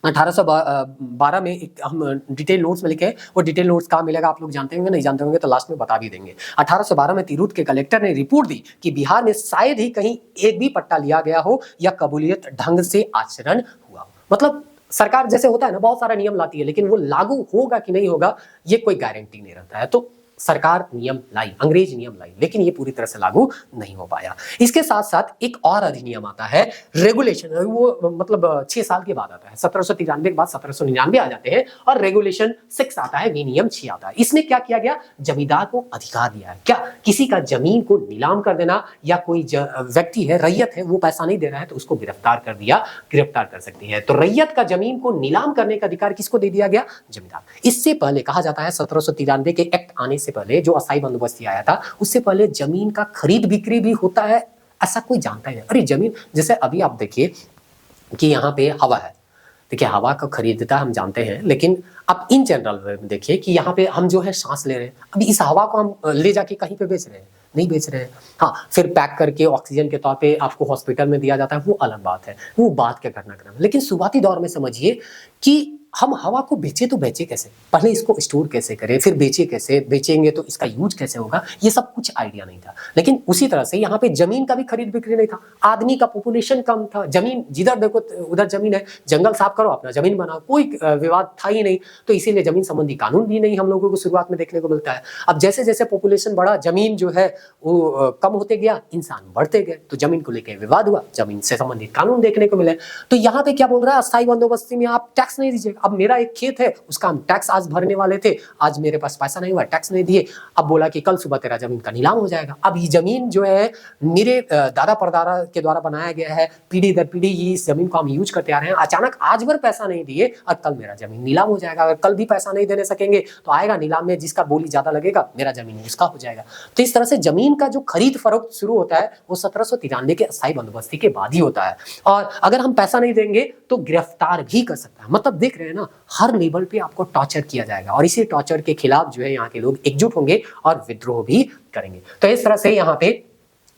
1812 में एक हम डिटेल नोट्स में लिखे, वो डिटेल नोट्स कहाँ मिलेगा आप लोग जानते होंगे, नहीं जानते होंगे तो लास्ट में बता भी देंगे। 1812 में तिरूत के कलेक्टर ने रिपोर्ट दी कि बिहार में शायद ही कहीं एक भी पट्टा लिया गया हो या कबूलियत ढंग से आचरण हुआ। मतलब सरकार जैसे होता है ना, बहुत सारा नियम लाती है, लेकिन वो लागू होगा कि नहीं होगा ये कोई गारंटी नहीं रहता है। तो सरकार नियम लाई, अंग्रेज नियम लाई, लेकिन ये पूरी तरह से लागू नहीं हो पाया। इसके साथ साथ एक और अधिनियम आता है रेगुलेशन, वो मतलब 6 साल के बाद आता है, 1793 के बाद 1799 आ जाते हैं और रेगुलेशन 6 आता है, विनियम 6 आता है। इसमें क्या किया गया, जमींदार को अधिकार दिया है, क्या किसी का जमीन को नीलाम कर देना, या कोई व्यक्ति है, रैयत है, वो पैसा नहीं दे रहा है तो उसको गिरफ्तार कर दिया, गिरफ्तार कर सकती है। तो रैयत का जमीन को नीलाम करने का अधिकार किसको दे दिया गया, जमींदार। इससे पहले कहा जाता है 1793 के एक्ट आने से पहले, जो अस्थायी बंदोबस्ती आया था, उससे पहले जमीन का खरीद बिक्री भी होता है, ऐसा कोई जानता ही नहीं। अरे जमीन, जैसे अभी आप देखिए कि यहाँ पे हवा है, देखिए हवा का खरीदता हम जानते हैं, लेकिन अब इन जनरल में देखिए कि यहाँ पे हम जो है सांस ले रहे हैं, अभी इस हवा को हम ले जाके कहीं पे बेच रहे हैं, नहीं बेच रहे हैं। हाँ, फिर पैक करके ऑक्सीजन के तौर पे आपको हॉस्पिटल में दिया जाता है, वो अलग बात है, वो बात के घटनाक्रम। लेकिन शुरुआती दौर में समझिए कि हम हवा को बेचे तो बेचे कैसे, पहले इसको स्टोर कैसे करें, फिर बेचे कैसे, बेचेंगे तो इसका यूज कैसे होगा, ये सब कुछ आइडिया नहीं था। लेकिन उसी तरह से यहाँ पे जमीन का भी खरीद बिक्री नहीं था, आदमी का पॉपुलेशन कम था, जमीन जिधर देखो उधर जमीन है, जंगल साफ करो, अपना जमीन बनाओ, कोई विवाद था ही नहीं। तो इसीलिए जमीन संबंधी कानून भी नहीं हम लोगों को शुरुआत में देखने को मिलता है। अब जैसे जैसे पॉपुलेशन बढ़ा, जमीन जो है वो कम होते गया, इंसान बढ़ते गए, तो जमीन को लेकर विवाद हुआ, जमीन से संबंधित कानून देखने को मिले। तो यहाँ पे क्या बोल रहा है, अस्थायी बंदोबस्ती में आप टैक्स नहीं दीजिएगा। अब मेरा एक खेत है, उसका हम टैक्स आज भरने वाले थे, आज मेरे पास पैसा नहीं हुआ, टैक्स नहीं दिए, अब बोला कि कल सुबह तेरा जमीन का नीलाम हो जाएगा। अब ये जमीन जो है मेरे दादा परदादा के द्वारा बनाया गया है, पीढ़ी दर पीढ़ी इस जमीन को हम यूज करते आ रहे हैं, अचानक आज भर पैसा नहीं दिए और कल मेरा जमीन नीलाम हो जाएगा। अगर कल भी पैसा नहीं देने सकेंगे तो आएगा नीलाम में, जिसका बोली ज्यादा लगेगा मेरा जमीन उसका हो जाएगा। तो इस तरह से जमीन का जो खरीद फरोख्त शुरू होता है वो 1793 के अस्थायी बंदोबस्ती के बाद ही होता है। और अगर हम पैसा नहीं देंगे तो गिरफ्तार भी कर सकता है। मतलब देख रहे हैं ना, हर लेवल पे आपको टॉर्चर किया जाएगा, और इसी टॉर्चर के खिलाफ जो है यहाँ के लोग एकजुट होंगे और विद्रोह भी करेंगे। तो इस तरह से यहाँ पे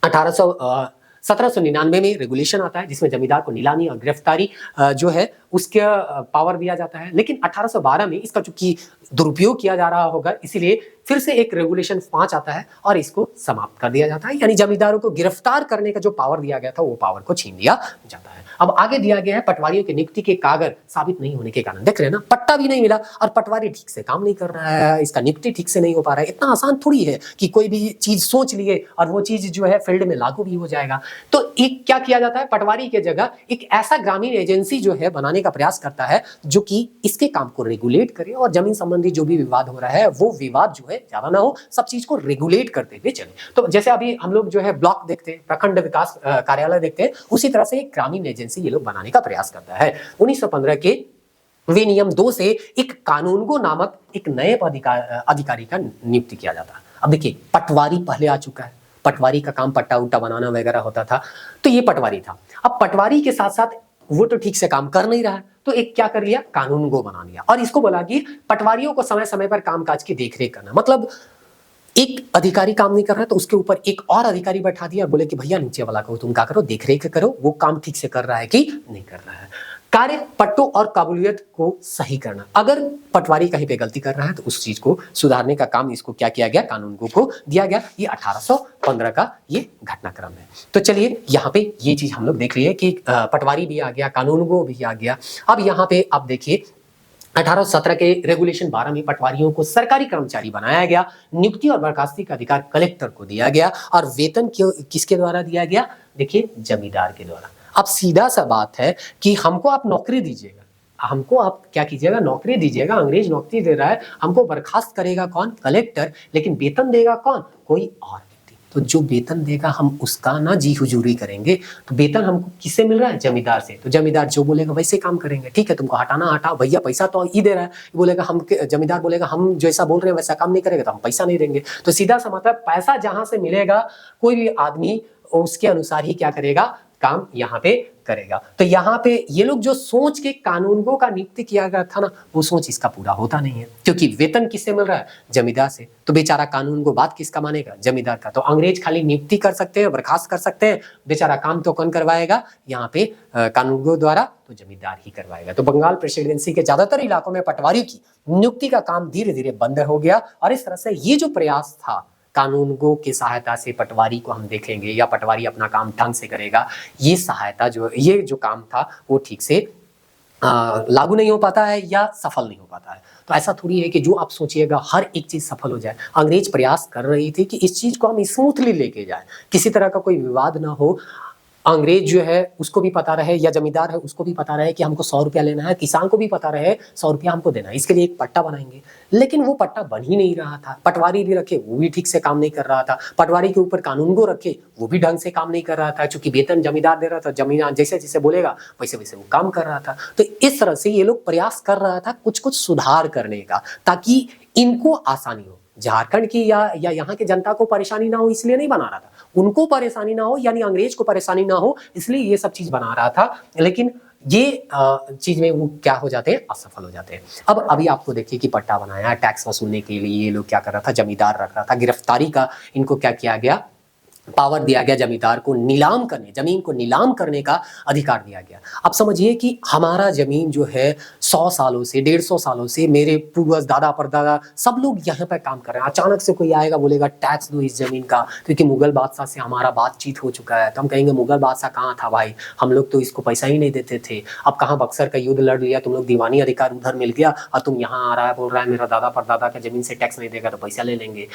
1799 में रेगुलेशन आता है, जिसमें जमींदार को नीलामी और गिरफ्तारी जो है उसका पावर दिया जाता है। लेकिन 1812 में इसका चूंकि दुरुपयोग किया जा रहा होगा, इसीलिए फिर से एक रेगुलेशन 5 आता है और इसको समाप्त कर दिया जाता है, यानी जमींदारों को गिरफ्तार करने का जो पावर दिया गया था वो पावर को छीन लिया जाता है। अब आगे दिया गया है पटवारियों की नियुक्ति के कागज साबित नहीं होने के कारण, देख रहे हैं ना, पट्टा भी नहीं मिला और पटवारी ठीक से काम नहीं कर रहा है, इसका नियुक्ति ठीक से नहीं हो पा रहा है। इतना आसान थोड़ी है कि कोई भी चीज सोच लिए और वो चीज जो है फील्ड में लागू भी हो जाएगा। तो एक क्या किया जाता है, पटवारी के जगह एक ऐसा ग्रामीण एजेंसी जो है बनाने का प्रयास करता है जो कि इसके काम को रेगुलेट करे, और जमीन संबंधी जो भी विवाद हो रहा है वो विवाद जो है ज्यादा ना हो, सब चीज को रेगुलेट करते हुए चले। तो जैसे अभी हम लोग जो है ब्लॉक देखते हैं, प्रखंड विकास कार्यालय देखते हैं, उसी तरह से एक ग्रामीण एजेंसी ये लोग बनाने का प्रयास करता है। 1915 के विनियम 2 से एक कानूनगो नामक एक नए अधिकारी का नियुक्ति किया जाता है। अब देखिए, पटवारी पहले आ चुका है, पटवारी का काम पट्टा उट्टा बनाना वगैरह होता था, तो ये पटवारी था। अब पटवारी के साथ साथ वो तो ठीक से काम कर नहीं रहा है, तो एक क्या कर लिया, कानूनगो बना लिया और इसको बोला कि पटवारियों को समय समय पर कामकाज की देखरेख करना। मतलब एक अधिकारी काम नहीं कर रहा है तो उसके ऊपर एक और अधिकारी बैठा दिया, बोले कि भैया नीचे वाला को तुम क्या करो, देखरेख करो, वो काम ठीक से कर रहा है कि नहीं कर रहा है। कार्य पट्टों और काबुलियत को सही करना, अगर पटवारी कहीं पे गलती कर रहा है तो उस चीज को सुधारने का काम इसको क्या किया गया, कानूनगो को दिया गया। ये 1815 का ये घटनाक्रम है। तो चलिए यहाँ पे ये चीज हम लोग देख लिए कि पटवारी भी आ गया, कानूनगो भी आ गया। अब यहाँ पे आप देखिए 1817 के रेगुलेशन 12 में पटवारियों को सरकारी कर्मचारी बनाया गया, नियुक्ति और बर्खास्ती का अधिकार कलेक्टर को दिया गया और वेतन किसके द्वारा दिया गया, देखिए जमींदार के द्वारा। अब सीधा सा बात है कि हमको आप नौकरी दीजिएगा, हमको आप क्या कीजिएगा, नौकरी दीजिएगा, अंग्रेज नौकरी दे रहा है, हमको बर्खास्त करेगा कौन, कलेक्टर, लेकिन वेतन देगा कौन, कोई और व्यक्ति। तो जो वेतन देगा हम उसका ना जी हुजूरी करेंगे। तो वेतन हमको किससे मिल रहा है, जमींदार से। तो जमींदार जो बोलेगा वैसे काम करेंगे, ठीक है तुमको हटाना हटाओ भैया, पैसा तो ही दे रहा है, बोलेगा हम, जमींदार बोलेगा हम जैसा बोल रहे हैं वैसा काम नहीं करेगा तो हम पैसा नहीं देंगे। तो सीधा सा मतलब पैसा जहां से मिलेगा कोई भी आदमी उसके अनुसार ही क्या करेगा, काम यहाँ पे करेगा। तो यहाँ पे ये लोग जो सोच के कानूनगो का नियुक्ति किया गया था ना, वो सोच इसका पूरा होता नहीं है, क्योंकि वेतन किससे मिल रहा है, जमींदार से। तो बेचारा कानूनगो बात किसका मानेगा, जमींदार का। तो अंग्रेज खाली नियुक्ति कर सकते हैं, बर्खास्त कर सकते हैं, बेचारा काम तो कौन करवाएगा, यहाँ पे कानूनगो द्वारा, तो जमींदार ही करवाएगा। तो बंगाल प्रेसिडेंसी के ज्यादातर इलाकों में पटवारी की नियुक्ति का काम धीरे धीरे बंद हो गया। और इस तरह से ये जो प्रयास था कानूनगो की सहायता से पटवारी को हम देखेंगे, या पटवारी अपना काम ढंग से करेगा, ये सहायता ये जो काम था वो ठीक से लागू नहीं हो पाता है या सफल नहीं हो पाता है। तो ऐसा थोड़ी है कि जो आप सोचिएगा हर एक चीज़ सफल हो जाए। अंग्रेज प्रयास कर रही थी कि इस चीज़ को हम स्मूथली लेके जाएं, किसी तरह का कोई विवाद ना हो। अंग्रेज जो है उसको भी पता रहे, या जमींदार है उसको भी पता रहे कि हमको 100 रुपया लेना है, किसान को भी पता रहे 100 रुपया हमको देना है, इसके लिए एक पट्टा बनाएंगे। लेकिन वो पट्टा बन ही नहीं रहा था। पटवारी भी रखे, वो भी ठीक से काम नहीं कर रहा था। पटवारी के ऊपर कानून को रखे, वो भी ढंग से काम नहीं कर रहा था। चूंकि वेतन जमींदार दे रहा था, जमींदार जैसे जैसे बोलेगा वैसे वैसे वो काम कर रहा था। तो इस तरह से ये लोग प्रयास कर रहा था कुछ कुछ सुधार करने का, ताकि इनको आसानी हो। झारखंड की या यहाँ की जनता को परेशानी ना हो इसलिए नहीं बना रहा था, उनको परेशानी ना हो यानी अंग्रेज को परेशानी ना हो इसलिए ये सब चीज बना रहा था। लेकिन ये चीज में वो क्या हो जाते हैं, असफल हो जाते हैं। अब अभी आपको देखिए कि पट्टा बनाया, टैक्स वसूलने के लिए ये लोग क्या कर रहा था, जमींदार रख रहा था, गिरफ्तारी का इनको क्या किया गया, पावर दिया गया, जमींदार को नीलाम करने, जमीन को नीलाम करने का अधिकार दिया गया। अब समझिए कि हमारा जमीन जो है 100 सालों से 150 सालों से मेरे पूर्वज दादा परदादा सब लोग यहाँ पर काम कर रहे हैं। अचानक से कोई आएगा बोलेगा टैक्स दो इस जमीन का, क्योंकि मुगल बादशाह से हमारा बातचीत हो चुका है। तो हम कहेंगे मुगल बादशाह कहाँ था भाई, हम लोग तो इसको पैसा ही नहीं देते थे। अब कहाँ बक्सर का युद्ध लड़ लिया, तुम लोग दीवानी अधिकार उधर मिल गया और तुम यहाँ आ रहा है बोल रहा है मेरा दादा परदादा का जमीन से टैक्स नहीं देगा तो पैसा ले लेंगे,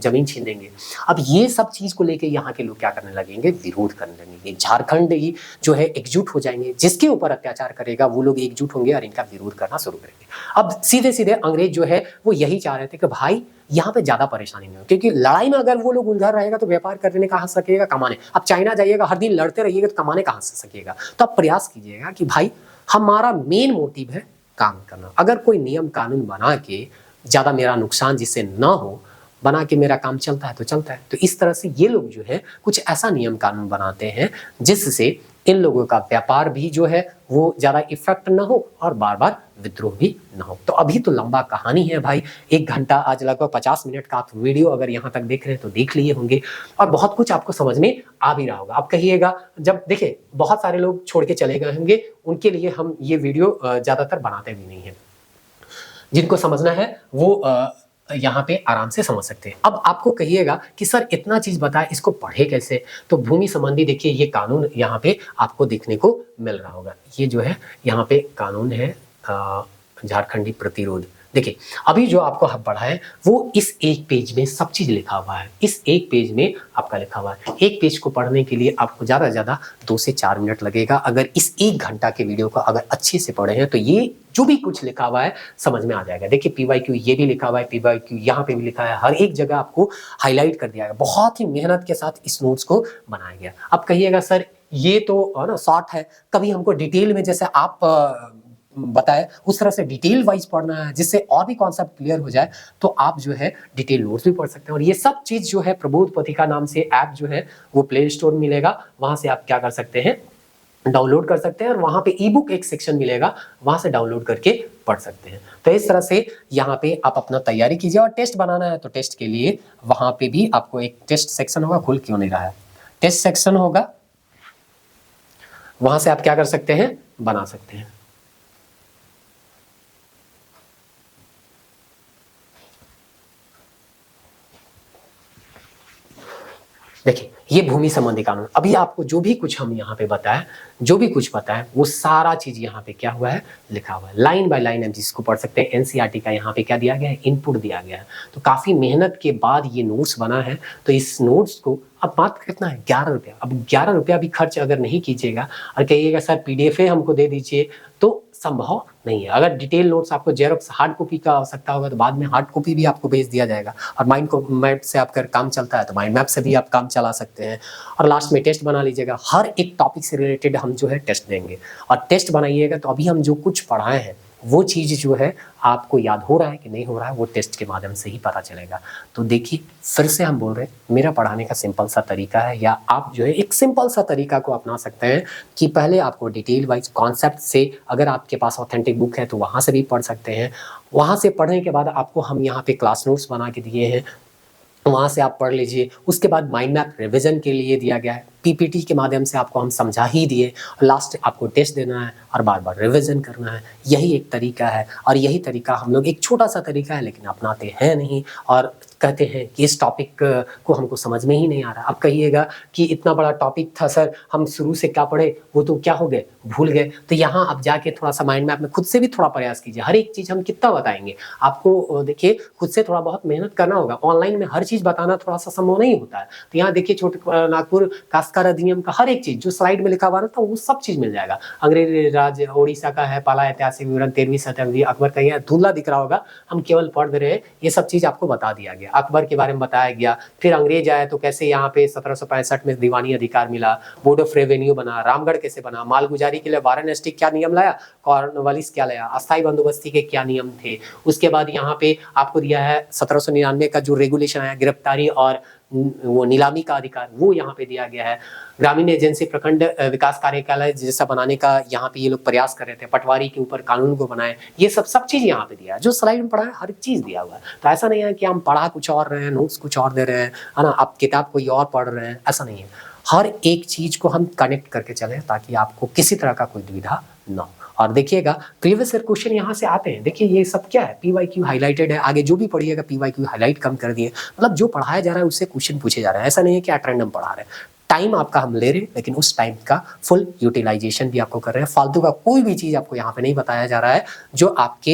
जमीन छीन लेंगे। अब ये सब चीज को लेके यहाँ के लोग क्या करने लगेंगे, विरोध करने लगेंगे। झारखंड ही जो है एकजुट हो जाएंगे, जिसके ऊपर अत्याचार करेगा वो लोग एकजुट होंगे और इनका विरोध करना शुरू करेंगे। अब सीधे सीधे अंग्रेज जो है वो यही चाह रहे थे कि भाई यहाँ पे ज्यादा परेशानी नहीं हो, क्योंकि लड़ाई में अगर वो लोग उलझा रहेगा तो व्यापार करने कहाँ से सकेगा, कमाने। अब चाइना जाइएगा हर दिन लड़ते रहिएगा तो कमाने कहाँ से सकेगा। तो आप प्रयास कीजिएगा कि भाई हमारा मेन मोटिव है काम करना। अगर कोई नियम कानून बना के ज्यादा मेरा नुकसान जिससे ना हो, बना के मेरा काम चलता है तो चलता है। तो इस तरह से ये लोग जो है कुछ ऐसा नियम कानून बनाते हैं जिससे इन लोगों का व्यापार भी जो है वो ज्यादा इफेक्ट ना हो और बार बार विद्रोह भी ना हो। तो अभी तो लंबा कहानी है भाई, 1 घंटा आज लगभग 50 मिनट का आप वीडियो अगर यहाँ तक देख रहे हैं तो देख लिए होंगे और बहुत कुछ आपको समझ में आ भी रहा होगा। आप कहिएगा, जब देखिए बहुत सारे लोग छोड़ के चले गए होंगे, उनके लिए हम ये वीडियो ज्यादातर बनाते भी नहीं है। जिनको समझना है वो यहाँ पे आराम से समझ सकते हैं। अब आपको कहिएगा कि सर इतना चीज बताए, इसको पढ़े कैसे। तो भूमि संबंधी देखिए ये कानून यहाँ पे आपको देखने को मिल रहा होगा। ये जो है यहाँ पे कानून है झारखंडी प्रतिरोध। देखिए अभी जो आपको हम पढ़ा है वो इस एक पेज में सब चीज लिखा हुआ है। इस एक पेज में आपका लिखा हुआ है। एक पेज को पढ़ने के लिए आपको ज्यादा से ज्यादा 2 से 4 मिनट लगेगा। अगर इस 1 घंटा के वीडियो को अगर अच्छे से पढ़े हैं तो ये जो भी कुछ लिखा हुआ है समझ में आ जाएगा। देखिए PYQ ये भी लिखा हुआ है, PYQ यहाँ पे भी लिखा है, हर एक जगह आपको हाईलाइट कर दिया गया। बहुत ही मेहनत के साथ इस नोट्स को बनाया गया। अब कहिएगा सर ये तो ना शॉर्ट है, कभी हमको डिटेल में जैसे आप बताए उस तरह से डिटेल वाइज पढ़ना है जिससे और भी कॉन्सेप्ट क्लियर हो जाए, तो आप जो है डिटेल नोट्स भी पढ़ सकते हैं। और ये सब चीज जो है प्रबोध पत्रिका नाम से ऐप जो है वो प्ले स्टोर मिलेगा, वहां से आप क्या कर सकते हैं, डाउनलोड कर सकते हैं और वहां पे ई बुक एक सेक्शन मिलेगा, वहां से डाउनलोड करके पढ़ सकते हैं। तो इस तरह से यहाँ पे आप अपना तैयारी कीजिए। और टेस्ट बनाना है तो टेस्ट के लिए वहां पे भी आपको एक टेस्ट सेक्शन होगा, खुल क्यों नहीं रहा है, टेस्ट सेक्शन होगा, वहां से आप क्या कर सकते हैं, बना सकते हैं। देखिए ये भूमि संबंधी कानून, अभी आपको जो भी कुछ हम यहाँ पे बताएं, जो भी कुछ बताएं वो सारा चीज यहाँ पे क्या हुआ है, लिखा हुआ है लाइन बाय लाइन। हम जिसको पढ़ सकते हैं, एनसीईआरटी का यहाँ पे क्या दिया गया है, इनपुट दिया गया है। तो काफी मेहनत के बाद ये नोट्स बना है। तो इस नोट्स को अब मात्र कितना है, 11 रुपया। अब 11 रुपया भी खर्च अगर नहीं कीजिएगा और कहिएगा सर PDF हमको दे दीजिए, तो संभव नहीं है। अगर डिटेल नोट्स आपको जेरोक्स हार्ड कॉपी का आवश्यकता होगा तो बाद में हार्ड कॉपी भी आपको भेज दिया जाएगा। और माइंड मैप से आपका काम चलता है तो माइंड मैप से भी आप काम चला सकते हैं। और लास्ट में टेस्ट बना लीजिएगा, हर एक टॉपिक से रिलेटेड हम जो है टेस्ट देंगे। और टेस्ट बनाइएगा तो अभी हम जो कुछ पढ़ाए हैं वो चीज जो है आपको याद हो रहा है कि नहीं हो रहा है, वो टेस्ट के माध्यम से ही पता चलेगा। तो देखिए फिर से हम बोल रहे हैं, मेरा पढ़ाने का सिंपल सा तरीका है, या आप जो है एक सिंपल सा तरीका को अपना सकते हैं कि पहले आपको डिटेल वाइज कॉन्सेप्ट से, अगर आपके पास ऑथेंटिक बुक है तो वहाँ से भी पढ़ सकते हैं। वहाँ से पढ़ने के बाद आपको हम यहाँ पे क्लास नोट्स बना के दिए हैं, वहाँ से आप पढ़ लीजिए। उसके बाद माइंड मैप रिवीजन के लिए दिया गया है, PPT के माध्यम से आपको हम समझा ही दिए। लास्ट आपको टेस्ट देना है और बार बार रिवीजन करना है। यही एक तरीका है और यही तरीका हम लोग, एक छोटा सा तरीका है लेकिन अपनाते हैं नहीं। और कहते हैं कि इस टॉपिक को हमको समझ में ही नहीं आ रहा। आप कहिएगा कि इतना बड़ा टॉपिक था सर, हम शुरू से क्या पढ़े वो तो क्या हो गए, भूल गए। तो यहाँ आप जाके थोड़ा सा माइंड मैप में खुद से भी थोड़ा प्रयास कीजिए। हर एक चीज़ हम कितना बताएंगे आपको, देखिए खुद से थोड़ा बहुत मेहनत करना होगा। ऑनलाइन में हर चीज़ बताना थोड़ा सा संभव नहीं होता है। तो यहाँ देखिए छोटे नागपुर काश्तकार अधिनियम का हर एक चीज़ जो स्लाइड में लिखा हुआ था वो सब चीज़ मिल जाएगा। अंग्रेजी राज ओडिशा का है, पाला ऐतिहासिक विवरण 13वीं शताब्दी, अकबर का यह धुंधला दिख रहा होगा, हम केवल पढ़ रहे हैं, ये सब चीज़ आपको बता दिया गया। अकबर के बारे में बताया गया, फिर अंग्रेज आए तो कैसे यहाँ पे 1765 में दीवानी अधिकार मिला, बोर्ड ऑफ रेवेन्यू बना, रामगढ़ कैसे बना, मालगुजारी के लिए वाराणसी क्या नियम लाया, कॉर्नवालिस क्या लाया, अस्थायी बंदोबस्ती के क्या नियम थे। उसके बाद यहाँ पे आपको दिया है 1799 का जो रेगुलेशन आया, गिरफ्तारी और वो नीलामी का अधिकार, वो यहाँ पे दिया गया है। ग्रामीण एजेंसी प्रखंड विकास कार्यकालय जैसा बनाने का यहाँ पे ये लोग प्रयास कर रहे थे, पटवारी के ऊपर कानून को बनाए, ये सब चीज यहाँ पे दिया है। जो स्लाइड में पढ़ा है हर चीज दिया हुआ है। तो ऐसा नहीं है कि हम पढ़ा कुछ और रहे हैं, नोट्स कुछ और दे रहे हैं, है ना, आप किताब कोई और पढ़ रहे हैं, ऐसा नहीं है। हर एक चीज को हम कनेक्ट करके चले ताकि आपको किसी तरह का कोई दुविधा न हो। और देखिएगा प्रीवियस ईयर क्वेश्चन यहाँ से आते हैं। देखिए ये सब क्या है, PYQ हाईलाइटेड है, आगे जो भी पढ़िएगा PYQ हाईलाइट कम कर दिए, मतलब जो पढ़ाया जा रहा है उससे क्वेश्चन पूछे जा रहे हैं। ऐसा नहीं है कि एट रैंडम पढ़ा रहे हैं, टाइम आपका हम ले रहे हैं, लेकिन उस टाइम का फुल यूटिलाइजेशन भी आपको कर रहे हैं। फालतू का कोई भी चीज आपको यहाँ पे नहीं बताया जा रहा है जो आपके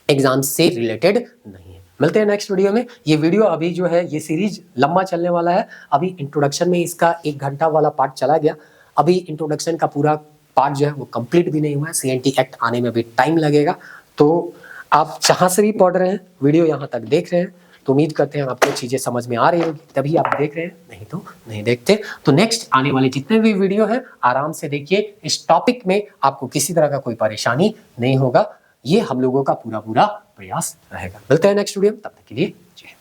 एग्जाम से रिलेटेड नहीं है। मिलते हैं नेक्स्ट वीडियो में। ये वीडियो अभी जो है ये सीरीज लंबा चलने वाला है। अभी इंट्रोडक्शन में इसका 1 घंटा वाला पार्ट चला गया, अभी इंट्रोडक्शन का पूरा पार्ट जो है वो कंप्लीट भी नहीं हुआ है। CNT एक्ट आने में भी टाइम लगेगा। तो आप जहाँ से भी पढ़ रहे हैं, वीडियो यहाँ तक देख रहे हैं, तो उम्मीद करते हैं आपको चीज़ें समझ में आ रही होगी, तभी आप देख रहे हैं, नहीं तो नहीं देखते। तो नेक्स्ट आने वाले जितने भी वीडियो हैं आराम से देखिए, इस टॉपिक में आपको किसी तरह का कोई परेशानी नहीं होगा। ये हम लोगों का पूरा प्रयास रहेगा। मिलते हैं नेक्स्ट वीडियो में, तब तक के लिए जय हिंद।